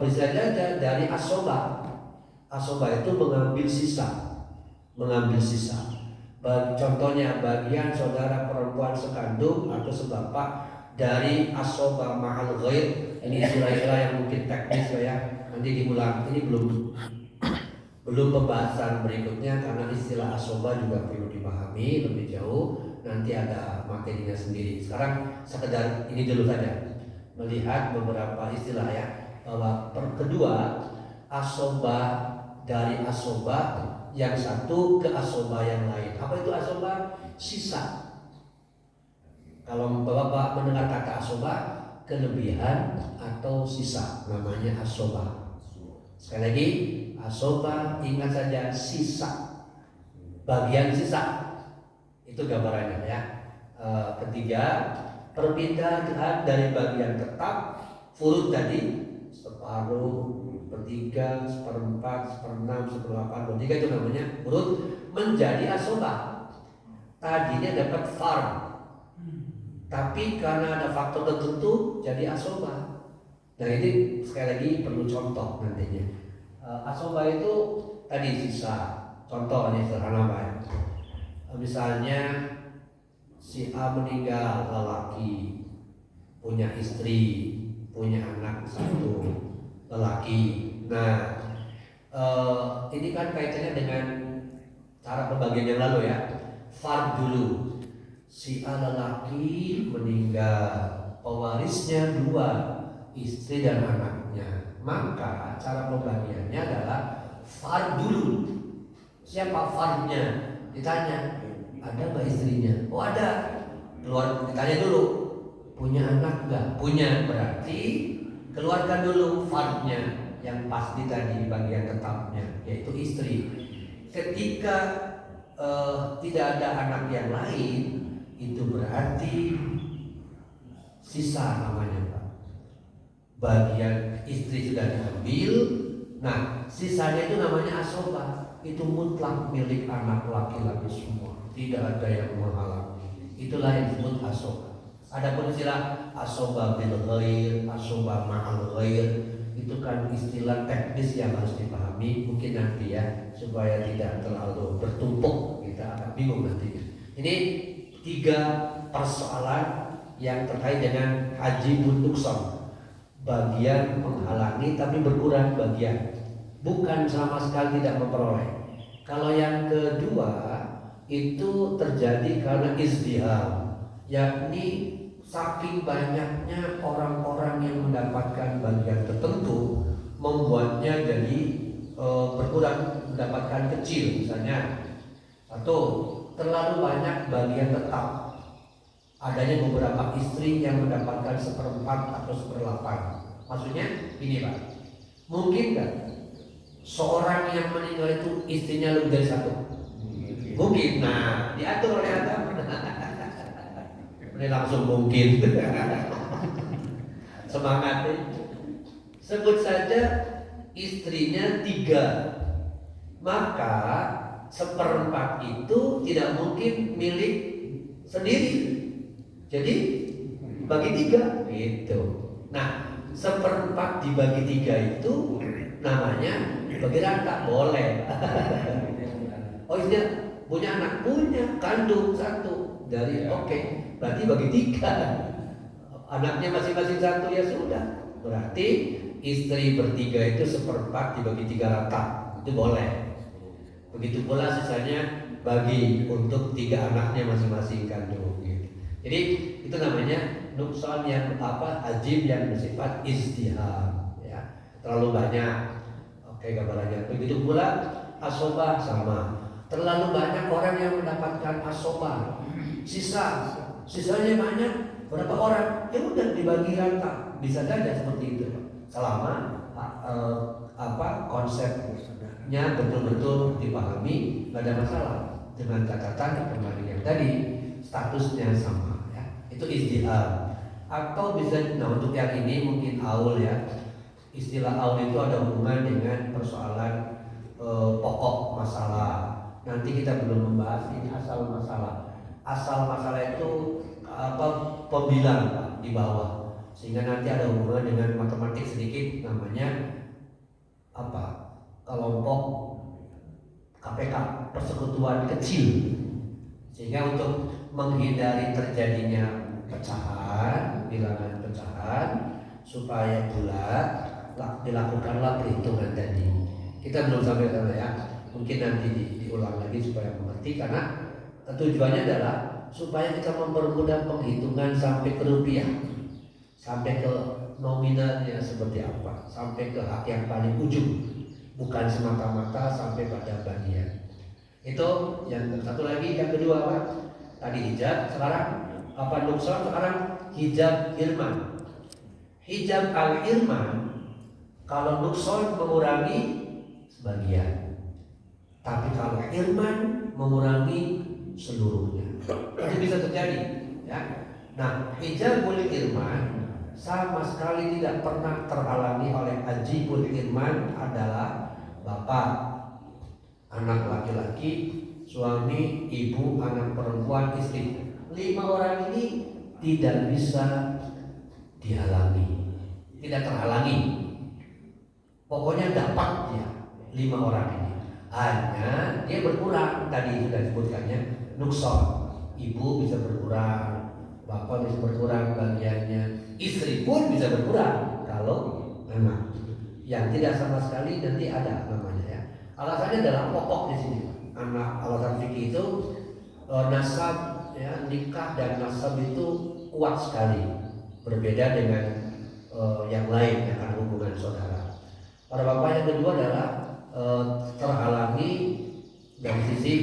bisa saja dari asoba. Asoba itu mengambil sisa. Contohnya bagian saudara perempuan sekandung atau sebapak dari asoba mahal ghair. Ini istilah-istilah yang mungkin teknis ya. Nanti diulang. Ini belum pembahasan berikutnya karena istilah asoba juga perlu dipahami lebih jauh. Nanti ada materinya sendiri. Sekarang sekedar ini dulu saja, melihat beberapa istilah ya, bahwa kedua asoba dari asoba yang satu ke asoba yang lain. Apa itu asoba? Sisa. Kalau Bapak mendengar kata asoba, kelebihan atau sisa, namanya asoba. Sekali lagi, asoba ingat saja sisa, bagian sisa. Itu gambarannya ya. Ketiga, perpindahan dari bagian tetap furud tadi 1/2, 1/3, 1/4, 1/6, 1/8, 1/3 itu namanya furud menjadi asobah. Tadinya dapat farm, tapi karena ada faktor tertentu jadi asobah. Nah ini sekali lagi perlu contoh nantinya. Asobah itu tadi sisa. Contohnya sederhana Pak. Misalnya si A meninggal lelaki, punya istri, punya anak satu lelaki. Nah ini kan kaitannya dengan cara pembagian yang lalu ya. Fard dulu, si A lelaki meninggal, pewarisnya 2, istri dan anaknya. Maka cara pembagiannya adalah fard dulu. Siapa fardnya? Ditanya, ada nggak istrinya? Oh ada. Keluar, ditanya dulu, punya anak nggak? Punya, berarti keluarkan dulu fardnya yang pasti tadi bagian tetapnya, yaitu istri. Ketika tidak ada anak yang lain, itu berarti sisa namanya Pak. Bagian istri sudah diambil, nah sisanya itu namanya asobah. Itu mutlak milik anak laki-laki semua, tidak ada yang menghalangi. Itulah yang disebut asobah. Adapun istilah asobah bil ghair, asobah ma'al ghair, itu kan istilah teknis yang harus dipahami. Mungkin nanti ya, supaya tidak terlalu bertumpuk, kita akan bingung nanti. Ini 3 persoalan yang terkait dengan haji nukson. Bagian menghalangi tapi berkurang bagian, bukan sama sekali tidak memperoleh. Kalau yang kedua itu terjadi karena izdiham, yakni saking banyaknya orang-orang yang mendapatkan bagian tertentu membuatnya jadi berkurang, mendapatkan kecil. Misalnya satu, terlalu banyak bagian tetap, adanya beberapa istri yang mendapatkan 1/4 atau 1/8. Maksudnya ini Pak, mungkin nggak seorang yang meninggal itu istrinya lebih dari 1? Mungkin. Nah, diatur oleh agama. Ini langsung mungkin. Semangat ya. Sebut saja istrinya 3, maka 1/4 itu tidak mungkin milik sendiri. Jadi bagi 3 gitu. Nah, 1/4 dibagi 3 itu namanya bagi rata, boleh. Oh iya, punya anak, punya kandung 1 dari oke. Berarti bagi 3, anaknya masing-masing 1 ya sudah. Berarti istri ber-3 itu 1/4 dibagi 3 rata, itu boleh. Begitu pula sisanya bagi untuk 3 anaknya masing-masing kandung. Jadi itu namanya nukson yang ajib yang bersifat istiham ya, terlalu banyak. Oke, gambarannya. Begitu pula asobah sama. Terlalu banyak orang yang mendapatkan asobah, sisanya banyak, berapa orang? Ya udah dibagi rata, bisa saja seperti itu. Selama konsepnya betul-betul dipahami, nggak ada masalah. Dengan catatan kembali yang tadi, statusnya sama ya. Itu izdiham. Atau bisa, nah untuk yang ini mungkin aul ya. Istilah aul itu ada hubungan dengan persoalan pokok masalah. Nanti kita belum membahas ini asal masalah. Asal masalah itu pembilang Pak, di bawah. Sehingga nanti ada hubungan dengan matematik sedikit, namanya kelompok KPK, persekutuan kecil. Sehingga untuk menghindari terjadinya pecahan, bilangan pecahan, supaya bulat, dilakukanlah perhitungan tadi. Kita belum sampai sana ya, mungkin nanti diulang lagi supaya mengerti, karena tujuannya adalah supaya kita mempermudah penghitungan sampai ke rupiah, sampai ke nominalnya seperti apa, sampai ke hak yang paling ujung, bukan semata-mata sampai pada bagian. Itu yang satu lagi. Yang kedua Pak, tadi hijab, sekarang nukson, sekarang hijab irman. Hijab al-irman, kalau nukson mengurangi sebagian, tapi kalau irman mengurangi seluruhnya. Itu bisa terjadi ya. Nah, hijabul irman sama sekali tidak pernah terhalangi oleh ajibul irman adalah bapak, anak laki-laki, suami, ibu, anak perempuan, istri. 5 orang ini tidak bisa dihalangi, tidak terhalangi. Pokoknya dapat dia 5 orang ini. Hanya dia berkurang, tadi sudah disebutkannya nukson. Ibu bisa berkurang, bapak bisa berkurang bagiannya, istri pun bisa berkurang kalau anak. Yang tidak sama sekali nanti ada namanya ya. Alasannya adalah pokok di sini. Anak alasan fikih itu nasab ya, nikah dan nasab itu kuat sekali. Berbeda dengan yang lain yang karena hubungan saudara. Para bapak yang kedua adalah terhalangi dari sisi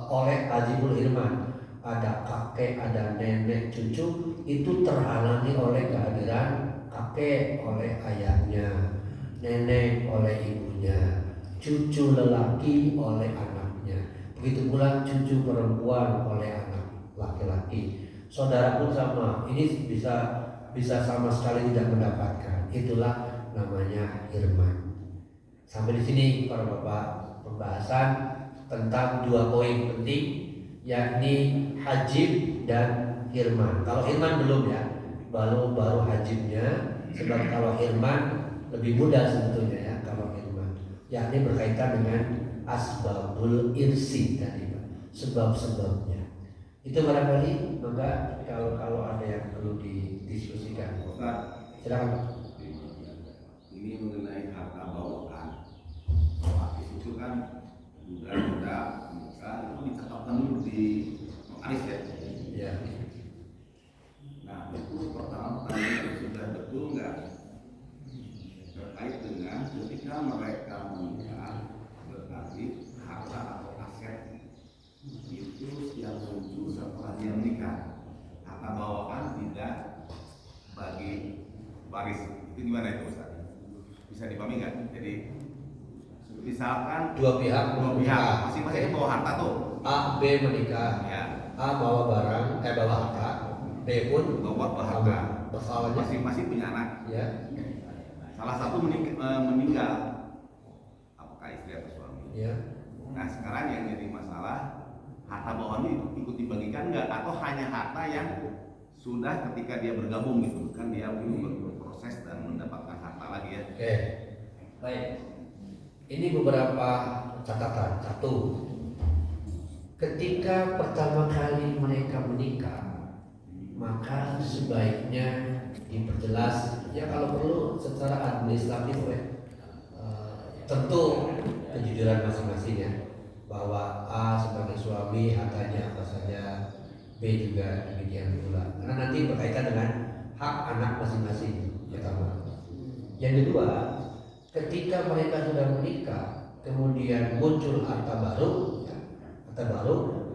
oleh ajibul irman. Ada kakek, ada nenek, cucu itu terhalangi oleh kehadiran kakek oleh ayahnya, nenek oleh ibunya, cucu lelaki oleh anaknya. Begitu pula cucu perempuan oleh anak laki-laki. Saudara pun sama. Ini bisa sama sekali tidak mendapatkan. Itulah namanya irman. Sampai di sini para bapak pembahasan tentang 2 poin penting, yakni hajib dan hirman. Kalau hirman belum ya, baru hajibnya. Sebab kalau hirman lebih mudah sebetulnya ya kalau hirman, yakni berkaitan dengan asbabul irsi tadi, sebab-sebabnya. Itu barangkali, maka kalau ada yang perlu didiskusikan, silakan. Ini mengenai harta bawaan. Waktu itu kan sudah itu ditetapkan dulu di notaris ya. Ya. Nah itu pertama pertanyaan sudah betul nggak terkait dengan ketika mereka menikah, berarti harta atau aset itu yang muncul setelah dia menikah. Harta bawaan tidak bagi waris. Itu gimana itu Ustaz? Bisa dipahami nggak? Jadi misalkan dua pihak masing-masing bawa harta tuh. A, B menikah. Ya. A bawa barang, bawa harta. B pun bawa harta. Persoalannya masing-masing punya anak. Ya. Salah satu meninggal. Apakah istri atau suami? Ya. Nah sekarang yang jadi masalah, harta bawaan itu ikut dibagikan nggak? Atau hanya harta yang sudah ketika dia bergabung gitu, kan dia belum berproses dan mendapatkan harta lagi ya. Oke. Baik. Ini beberapa catatan. 1. Ketika pertama kali mereka menikah, maka sebaiknya diperjelas ya kalau perlu secara administratif ya. Tentu kejujuran masing-masing ya, bahwa A sebagai suami hartanya apa saja, B juga demikian pula. Karena nanti berkaitan dengan hak anak masing-masing. Pertama. Yang kedua, ketika mereka sudah menikah, kemudian muncul harta baru, ya,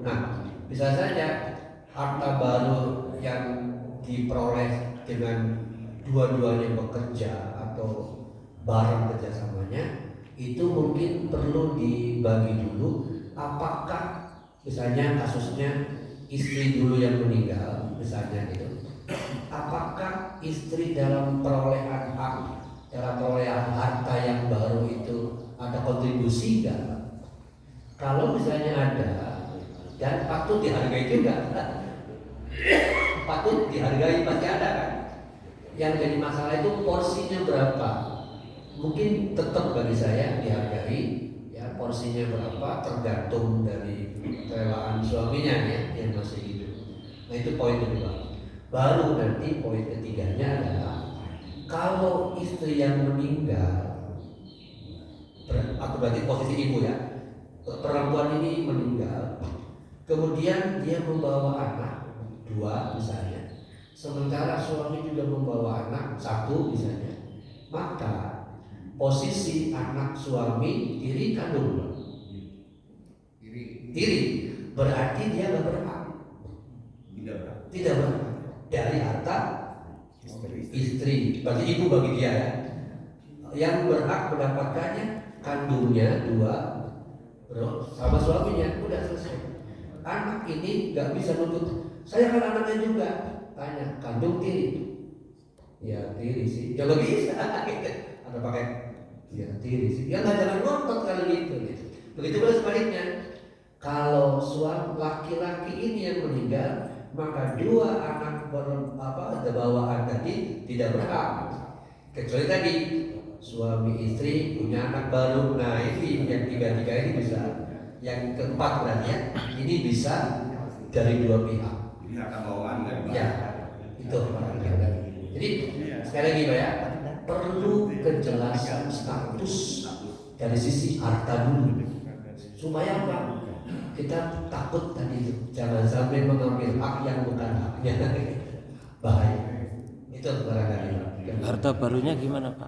nah bisa saja harta baru yang diperoleh dengan dua-duanya bekerja atau bareng kerjasamanya itu mungkin perlu dibagi dulu. Apakah misalnya kasusnya istri dulu yang meninggal, misalnya gitu, apakah istri dalam perolehan hak, dalam perolehan harta yang baru itu ada kontribusi enggak? Kalau misalnya ada dan patut dihargai juga, patut dihargai pasti ada kan. Yang jadi masalah itu porsinya berapa? Mungkin tetap bagi saya dihargai ya, porsinya berapa tergantung dari kerelaan suaminya ya yang masih hidup. Nah itu poin kedua. Baru nanti poin ketiganya adalah kalau istri yang meninggal atau berarti posisi ibu ya, perempuan ini meninggal, kemudian dia membawa anak 2 misalnya, sementara suami juga membawa anak 1 misalnya, maka posisi anak suami tiri kandung tiri berarti dia nggak berhak, tidak berhak dari harta istri, berarti ibu bagi dia ya. Yang berhak mendapatkannya kandungnya 2 sama suaminya, udah selesai. Anak ini nggak bisa nuntut, saya kan anaknya juga. Tanya, kandung tiri? Ya tiri sih, ya nggak bisa. Ada pakai, ya tiri sih, ya nggak jangan ngotot kalau gitu. Begitu pula sebaliknya, Kalau suami laki-laki ini yang meninggal, maka dua anak bawaan tadi tidak berhak. Kecuali tadi suami istri punya anak baru. Nah ini yang tiga-tiga ini bisa. Yang keempat berarti ya, ini bisa dari dua pihak. Jadi harta bawaan nggak dibahas. Ya, itu. Jadi sekali lagi Pak ya, perlu kejelasan status dari sisi harta dulu, supaya apa? Kita takut tadi itu, jangan sampai mengambil hak yang bukan haknya. Bahaya. Itu barangkali. Harta barunya gimana Pak?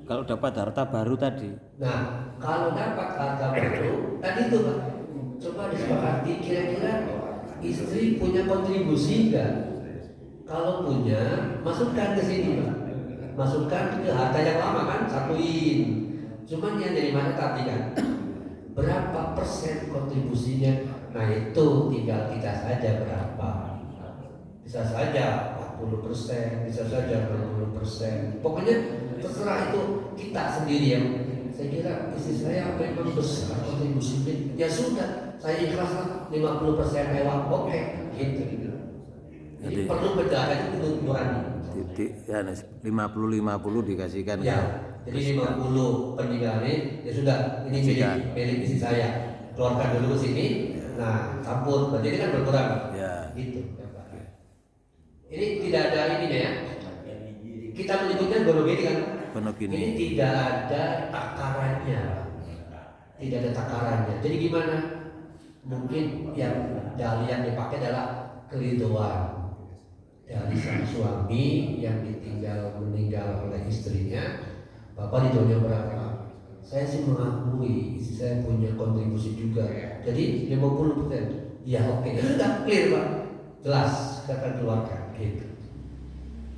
Kalau dapat harta baru tadi? Nah, kalau dapat harta baru tadi itu Pak, coba disepakati kira-kira istri punya kontribusi enggak? Kalau punya, masukkan ke sini Pak. Masukkan ke harta yang lama kan, satuin. Cuman yang dari mana tadi kan? Berapa persen kontribusinya? Nah itu tinggal kita saja berapa. Bisa saja 40%, bisa saja 60%. Pokoknya terserah itu kita sendiri yang. Saya kira istri saya memang besar kontribusinya. Ya sudah, saya ikhlas 50% lewat oke, gitu. Jadi perlu penjelasan itu nurani. Titik ya 50-50 dikasihkan Ya, jadi 50 peninggalan ya sudah, ini milik istri saya. Keluarkan dulu ke sini. Nah, campur, berarti ini kan berkurang. Ya. Gitu. Ini tidak ada ininya ya. Kita menyebutnya gonogini kan. Gonogini. Ini tidak ada takarannya. Tidak ada takarannya. Jadi gimana? Mungkin yang dalil yang dipakai adalah keriduan dari sang suami yang meninggal oleh istrinya. Bapak ridhonya berapa? Saya sih mengakui istri saya punya kontribusi juga. Jadi 50%. Ya oke, itu sudah clear Pak. Jelas kita akan keluarkan gitu.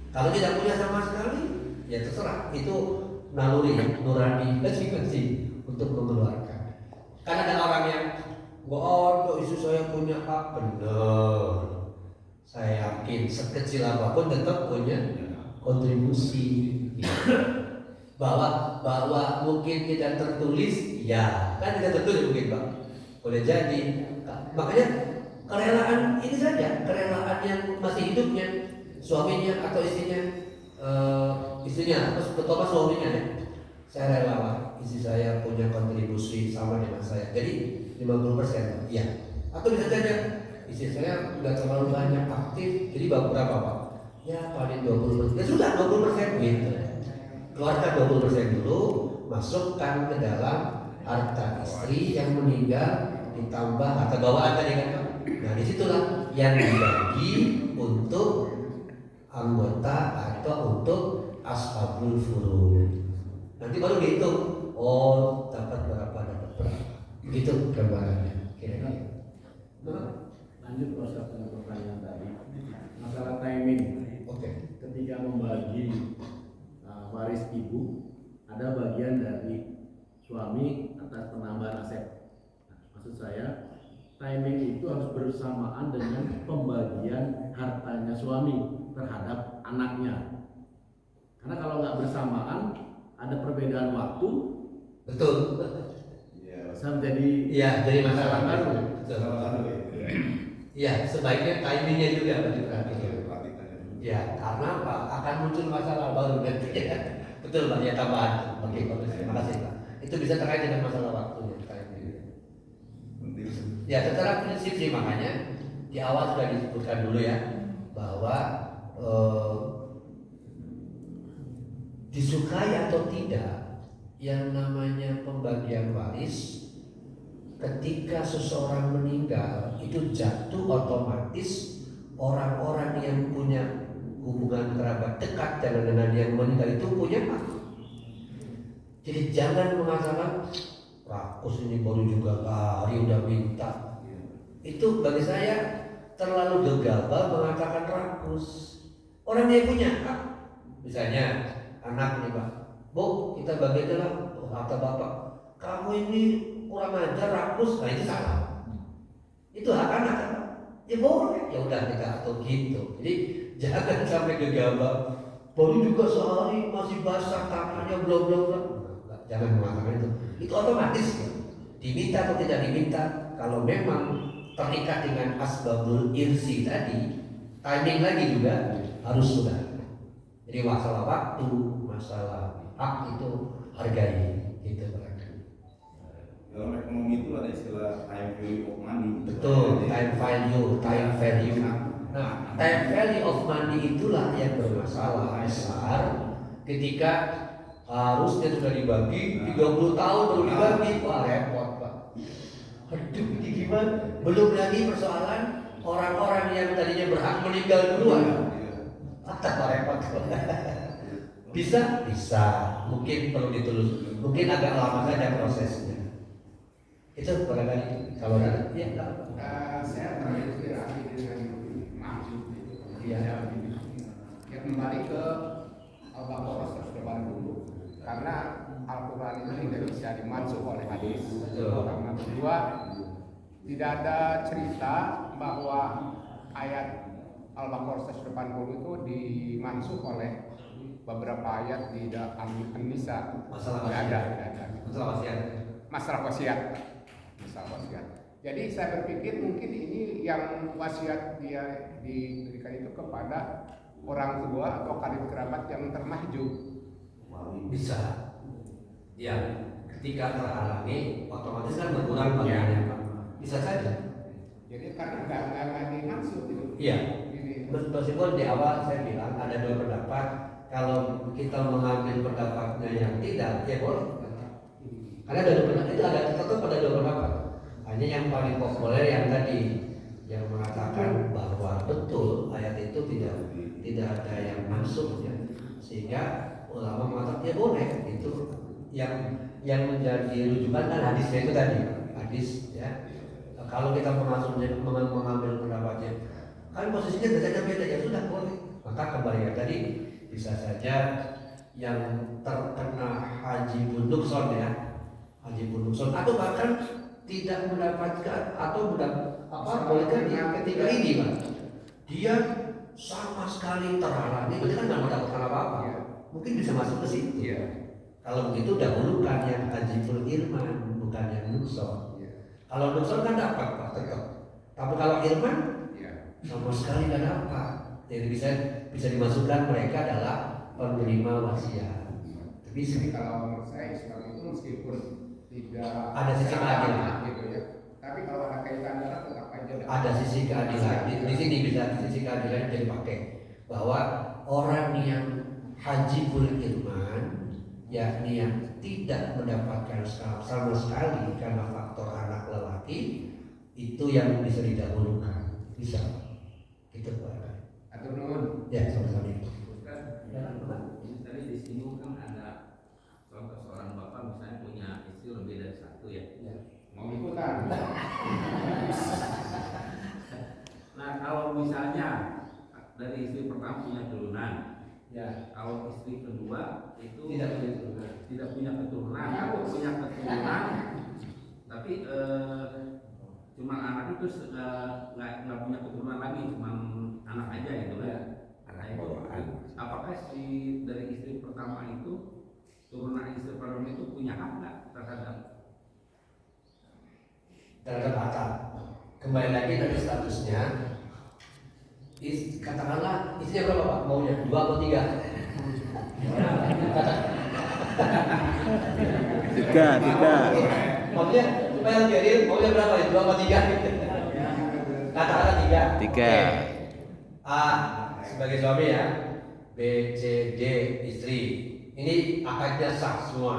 Kalau tidak punya sama sekali, ya terserah. Itu naluri, nurani, masing-masing untuk mengeluarkan. Karena ada orang yang istri saya punya hak. Benar. Saya yakin sekecil apapun tetap punya kontribusi. Bahwa mungkin tidak tertulis, ya kan tidak tertulis mungkin Pak. Boleh jadi. Makanya kerelaan ini saja, kerelaan yang masih hidupnya, suaminya atau istrinya atau suaminya ya. Saya rela Pak, istri saya punya kontribusi sama dengan saya. Jadi 50%, ya. Atau bisa saja istri saya nggak terlalu banyak aktif, jadi berapa Pak? Ya paling 20%. Ya sudah 20% gitu. Keluarkan 20% dulu, masukkan ke dalam harta istri yang meninggal ditambah harta bawaan tadi kan Pak. Nah disitulah yang dibagi untuk anggota atau untuk ashabul furud. Nanti baru dihitung. Oh dapat berapa. Begitu gambarannya. Kira-kira. Lanjut Ustaz dengan pertanyaan tadi, masalah timing. Oke. Ketika membagi waris ibu, ada bagian dari suami atas penambahan aset. Maksud saya, timing itu harus bersamaan dengan pembagian hartanya suami terhadap anaknya. Karena kalau nggak bersamaan, ada perbedaan waktu. Betul. Bisa jadi masalah baru. Betul. Ya, sebaiknya timingnya juga diperhatikan. Ya, karena Pak akan muncul masalah baru nanti. Betul Pak, ya tambahan. Oke, bagus. Terima kasih Pak. Itu bisa terkait dengan masalah waktu. Ya, secara prinsip sih makanya di awal sudah disebutkan dulu ya bahwa disukai atau tidak yang namanya pembagian waris ketika seseorang meninggal itu jatuh otomatis orang-orang yang punya hubungan kerabat dekat dengan yang meninggal itu punya hak. Jadi jangan mengatakan rakus ini baru juga hari udah minta. Itu bagi saya terlalu gegabah mengatakan rakus. Orang yang punya hak. Misalnya anak nih Pak, Bu kita bagi dalam harta bapak. Kamu ini kurang ajar rakus, nah itu salah. Itu hak anak kan? Ya boleh, ya udah kita atur gitu. Jadi jangan sampai gegabah. Baru juga sehari masih basah tangannya belum. Jangan mengatakan itu. Itu otomatis ya. Diminta atau tidak diminta kalau memang terikat dengan asbabul irsi tadi, timing lagi juga harus sudah. Jadi masalah waktu, masalah hak itu hargai, gitu barangkali. Dalam ekonomi itu ada istilah time value of money. Betul, time value. Nah, time value of money itulah yang bermasalah besar ketika harusnya sudah dibagi 30 tahun baru dibagi. Wah, repot Pak. Aduh, ini gimana? Belum lagi persoalan orang-orang yang tadinya berhak meninggal duluan. Atau repot. Bisa? Bisa. Mungkin perlu ditelus. Mungkin agak lama saja prosesnya. Itu barangkali kalau ada. Ya, Saya terinspirasi dengan maksud Iya. ya kembali ke Al-Baqarah 180 dulu karena Al-Quran itu tidak bisa dimansuh oleh hadis. Betul. Karena kedua tidak ada cerita bahwa ayat Al-Baqarah 180 itu dimansuh oleh beberapa ayat di dalam An-Nisa. Masalah Tidak wasiat. ada. Masalah wasiat. Masalah wasiat. Masalah wasiat. Jadi saya berpikir mungkin ini yang wasiat dia diberikan itu kepada orang tua atau karib kerabat yang termahjub. Bisa. Ya, ketika terhalangi otomatis kan berkurang bagiannya Pak. Bisa saja. Jadi karena nggak dimaksud itu. Iya. Ini. Meskipun di awal saya bilang ada dua pendapat. Kalau kita mengambil pendapatnya yang tidak, ya boleh. Karena ada dua pendapat, itu ada tetap ada dua pendapat. Hanya yang paling populer yang tadi yang mengatakan bahwa betul ayat itu tidak ada yang masuk ya. Sehingga ulama mengatakan ya boleh itu yang menjadi rujukan kan hadisnya itu tadi hadis ya. Kalau kita mengambil pendapatnya kan posisinya beda ya sudah boleh. Maka kembali yang tadi bisa saja yang terkena haji bundukson ya, haji bundukson atau bahkan tidak mendapatkan atau bolehkan yang ketiga ini Pak, dia sama sekali terhalangi, berarti kan nggak mendapatkan apa-apa. Mungkin bisa masuk ke situ. Kalau begitu dahulukan yang hajibul irman, bukan yang nukson. Kalau nukson kan dapat Pak tetap, tapi kalau irman sama sekali nggak dapat. Jadi bisa dimasukkan mereka adalah penerima wasiat. Jadi kalau menurut saya Islam itu meskipun tidak ada sisi keadilan gitu ya, tapi kalau ada kaitan darah tetap aja ada sisi keadilan. Di sini bisa sisi keadilan jadi pakai bahwa orang yang hajibul irman, yakni yang tidak mendapatkan sama sekali karena faktor anak lelaki, itu yang bisa didahulukan. Bisa gitu Pak. Atau nun Ya sama-sama itu. Ini tadi disinggung kan ada contoh seorang bapak misalnya punya istri lebih dari satu ya. mau ikutan. Nah kalau misalnya dari istri pertama punya turunan, Ya. kalau istri kedua itu Tidak punya keturunan. atau punya keturunan, tapi cuma anak itu nggak punya keturunan lagi, cuma anak aja gitu kan. Nah, itu apakah si dari istri pertama itu turunan istri pertama itu punya hak nggak terhadap Batal. Kembali lagi dari statusnya. Katakanlah istrinya berapa Pak? Maunya 2 atau 3? Tiga. Maunya supaya lebih adil, maunya berapa ya? 2 atau 3? Katakanlah 3. Tiga. A sebagai suami ya. B, C, D istri. Ini akadnya sah semua.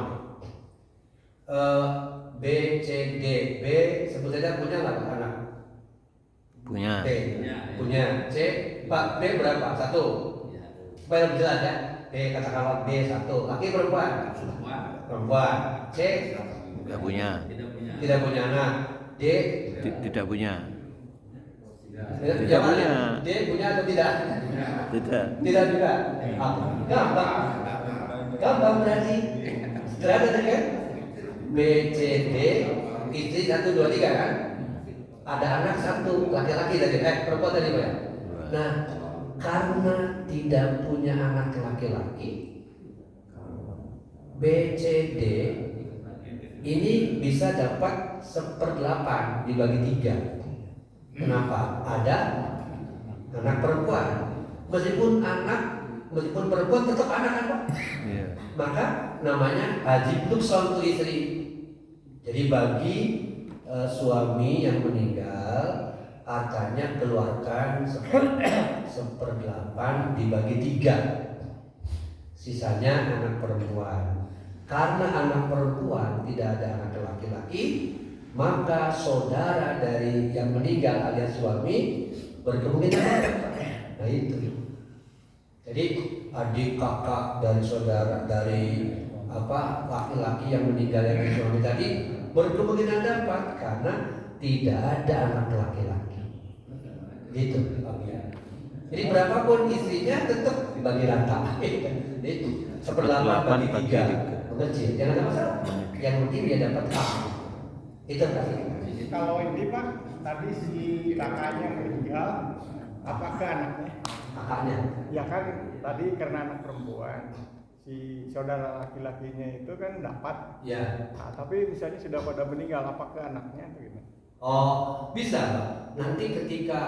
B, C, D. B sebut saja punya nggak anak? Punya. D punya. C, Pak B berapa? 1. Supaya lebih jelas ya. B katakanlah B 1. Laki perempuan? Perempuan. C Tidak punya. tidak punya anak. D Tidak punya. yang mana? D punya atau tidak? Tidak. Tidak juga. Gampang. Gampang berarti. Ternyata tadi kan? B, C, D, istri 1, 2, 3 kan? Ada anak 1, laki-laki tadi, perempuan tadi Pak ya? Nah, karena tidak punya anak laki-laki, B, C, D ini bisa dapat 1/8 dibagi 3. Kenapa? Ada anak perempuan. Meskipun perempuan tetap anak kan Pak? Iya. Maka namanya haji nukson untuk istri. Jadi bagi suami yang meninggal, hartanya keluarkan 1/8 dibagi 3. Sisanya anak perempuan. Karena anak perempuan tidak ada anak laki-laki, maka saudara dari yang meninggal alias suami berkemungkinan. Nah itu. Jadi adik kakak dan saudara dari laki-laki yang meninggal yang suami tadi berkemungkinan dapat karena tidak ada anak laki-laki. Gitu. Jadi berapapun istrinya tetap dibagi rata. Itu 1/8 bagi 3. Mengecil, jangan ada masalah. Yang penting dia dapat hak. Itu kan. Kalau ini Pak, tadi si kakaknya meninggal, apakah anaknya? Kakaknya. Ya kan tadi karena anak perempuan, si saudara laki-lakinya itu kan dapat. Ya. Nah, tapi misalnya sudah pada meninggal, apakah anaknya atau gimana? Oh, bisa Pak. Nanti ketika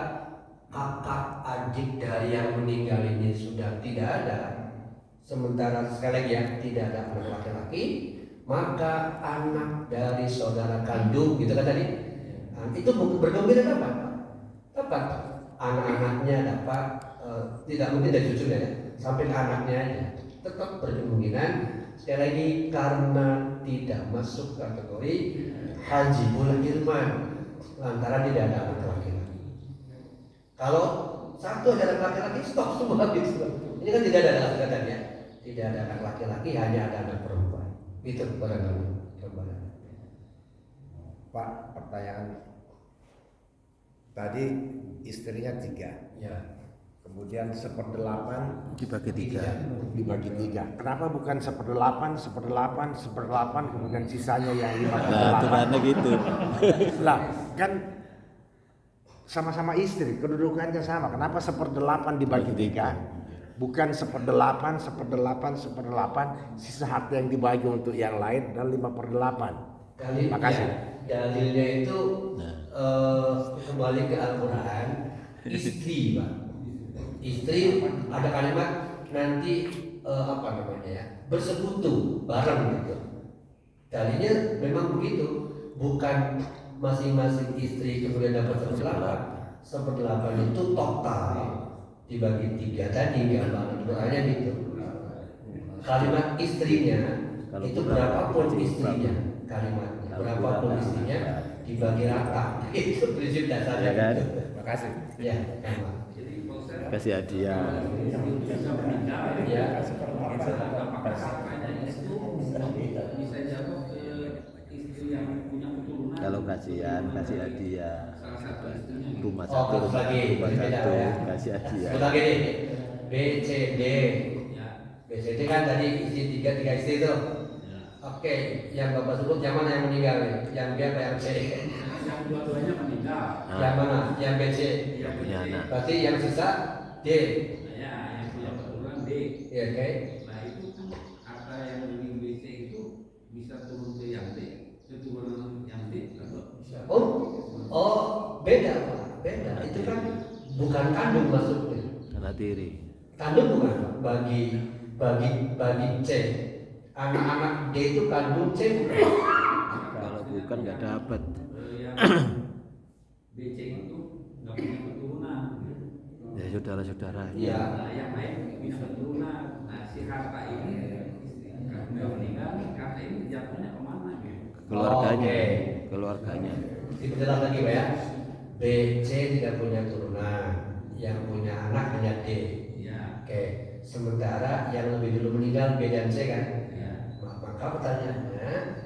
kakak adik dari yang meninggal ini sudah tidak ada, sementara sekali lagi ya tidak ada anak laki-laki, maka anak dari saudara kandung gitu kan tadi, nah, itu berkemungkinan dapat anak-anaknya dapat, tidak mungkin dari cucunya ya, sampai ke anaknya aja tetap berkemungkinan. Sekali lagi karena tidak masuk kategori haji bulan ilman lantaran tidak ada anak laki-laki. Kalau satu ada anak laki-laki stop semua gitu. Ini kan tidak ada anak laki-laki ya. Tidak ada anak laki-laki, hanya ada anak perempuan. Itu barangkali. Pak, pertanyaan tadi istrinya 3, Ya. kemudian 1/8 Dibagi 3. dibagi 3. Kenapa bukan 1/8, kemudian sisanya yang Nah, aturannya 5/8? gitu. Lah, kan sama-sama istri, kedudukannya sama. Kenapa 1/8 dibagi 3? Bukan 1/8, sisa harta yang dibagi untuk yang lain dan 5/8. Makasih. Dalilnya itu kembali ke Al-Quran. Istri, Pak. Istri ada kalimat nanti bersekutu bareng gitu. Dalilnya memang begitu. Bukan masing-masing istri kemudian dapat 1/8. 1/8 itu total dibagi 3 tadi gambaran doanya gitu. Kalimat istrinya itu berapapun istrinya, kalimatnya berapapun istrinya dibagi rata. Itu prinsip dasarnya Ya kan? Makasih. Ya, sama. Jadi konsep Kasih hadiah. bisa meninggal Ya. apakah kakaknya itu bisa jatuh ke istri yang punya keturunan? Kalau kajian kasih hadiah. Salah satu istrinya gitu. Rumah Oh, satu, kasus lagi, rumah berbeda satu ya. kasih hadiah. Sebut lagi deh. B, C, D. Ya. B, C, D kan tadi istri tiga istri itu. Ya. Oke, yang Bapak sebut yang mana yang meninggal nih? Yang B apa yang C? Yang dua-duanya meninggal. Yang mana? Yang B, C. Yang punya anak. Berarti yang sisa D. Nah, ya, yang punya keturunan D. Ya, oke. Nah itu kan harta yang dari BC itu bisa turun ke yang D, keturunan yang D atau Oh, beda Pak. Beda. Itu kan bukan kandung masuknya. Anak tiri. Kandung bukan Pak. Bagi C. Anak-anak D itu kandung C bukan? Kalau bukan nggak dapat. yang BC itu nggak punya keturunan. Ya saudara-saudara. Iya. Nah, yang lain punya keturunan. Nah si harta ini nggak meninggal, harta ini jatuhnya kemana gitu? Keluarganya. Oke. Keluarganya. Diperjelas lagi Pak ya. B, C tidak punya turunan. Yang punya anak hanya D. Ya, Oke. Sementara yang lebih dulu meninggal B dan C kan? ya. Maka pertanyaannya,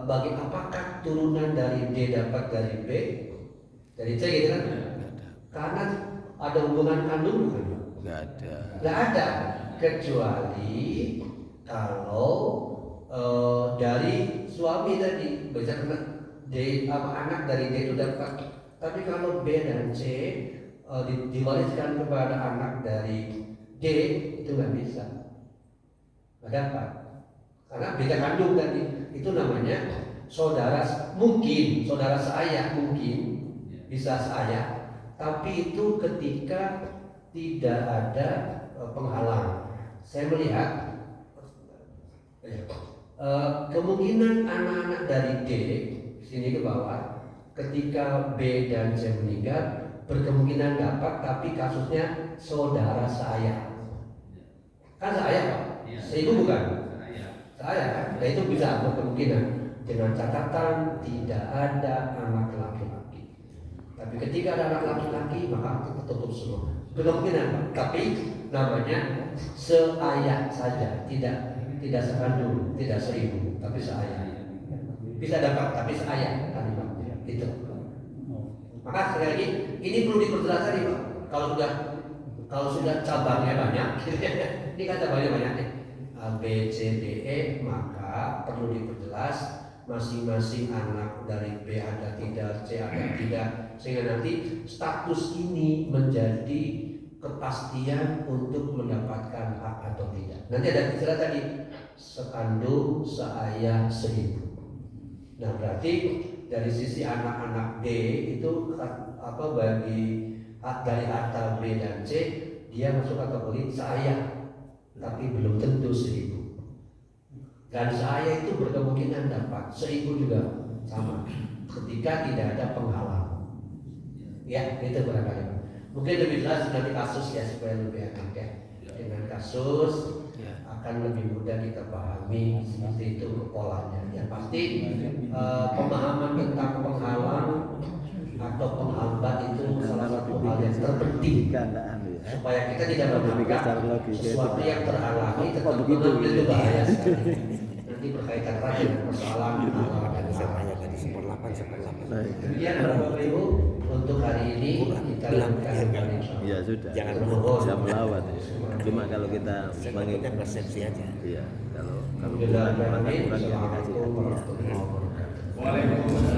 bagi apakah turunan dari D dapat dari B, dari C gitu kan? Karena ada hubungan kandung bukan? Nggak ada. Nggak ada, kecuali kalau dari suami tadi, bisa kena D anak dari D itu dapat. Tapi kalau B dan C diwariskan kepada anak dari D itu nggak bisa, nggak dapat. Karena beda kandung tadi. itu namanya saudara, mungkin saudara saya, mungkin bisa saya, tapi itu ketika tidak ada penghalang. Saya melihat kemungkinan anak-anak dari D sini ke bawah, ketika B dan C meninggal berkemungkinan dapat, tapi kasusnya saudara saya. Kan saya Pak, seibu bukan? Saya kan, nah itu bisa berkemungkinan dengan catatan tidak ada anak laki-laki. Tapi ketika ada anak laki-laki maka tertutup semua. Kemungkinan Pak, tapi namanya seayah saja, tidak sekandung, tidak seribu, tapi seayah. Bisa dapat, tapi seayah kalimatnya itu. Maka sekali lagi ini perlu diperjelas tadi Pak. Kalau sudah cabangnya banyak, ini kan cabangnya banyak nih, A, B, C, D, E, maka perlu diperjelas masing-masing anak dari B ada tidak, C ada tidak, sehingga nanti status ini menjadi kepastian untuk mendapatkan hak atau tidak. Nanti ada istilah tadi sekandung, seayah, seribu. Nah berarti dari sisi anak-anak D itu bagi dari harta B dan C dia masuk kategori seayah, tapi belum tentu seribu. Dan seayah itu berkemungkinan dapat, seribu juga sama ketika tidak ada penghalang. Ya itu barangkali. Mungkin lebih jelas nanti kasus ya supaya lebih enak ya. Dengan kasus akan lebih mudah kita pahami seperti itu polanya. Yang pasti pemahaman tentang penghalang atau penghambat itu salah satu hal yang terpenting supaya kita tidak melakukan sesuatu yang terhalangi tetap mengambil itu bahaya sekali. Nanti berkaitan lagi dengan persoalan dan Saya tadi 1/8. Demikian Bapak Ibu untuk hari ini kita lakukan Ya sudah. Jangan bisa melawan ya. Cuma kalau kita Sebenarnya persepsi aja. iya, kalau Alhamdulillah, kurang ya kita kasih hadiah. warahmatullahi wabarakatuh. Waalaikumsalam.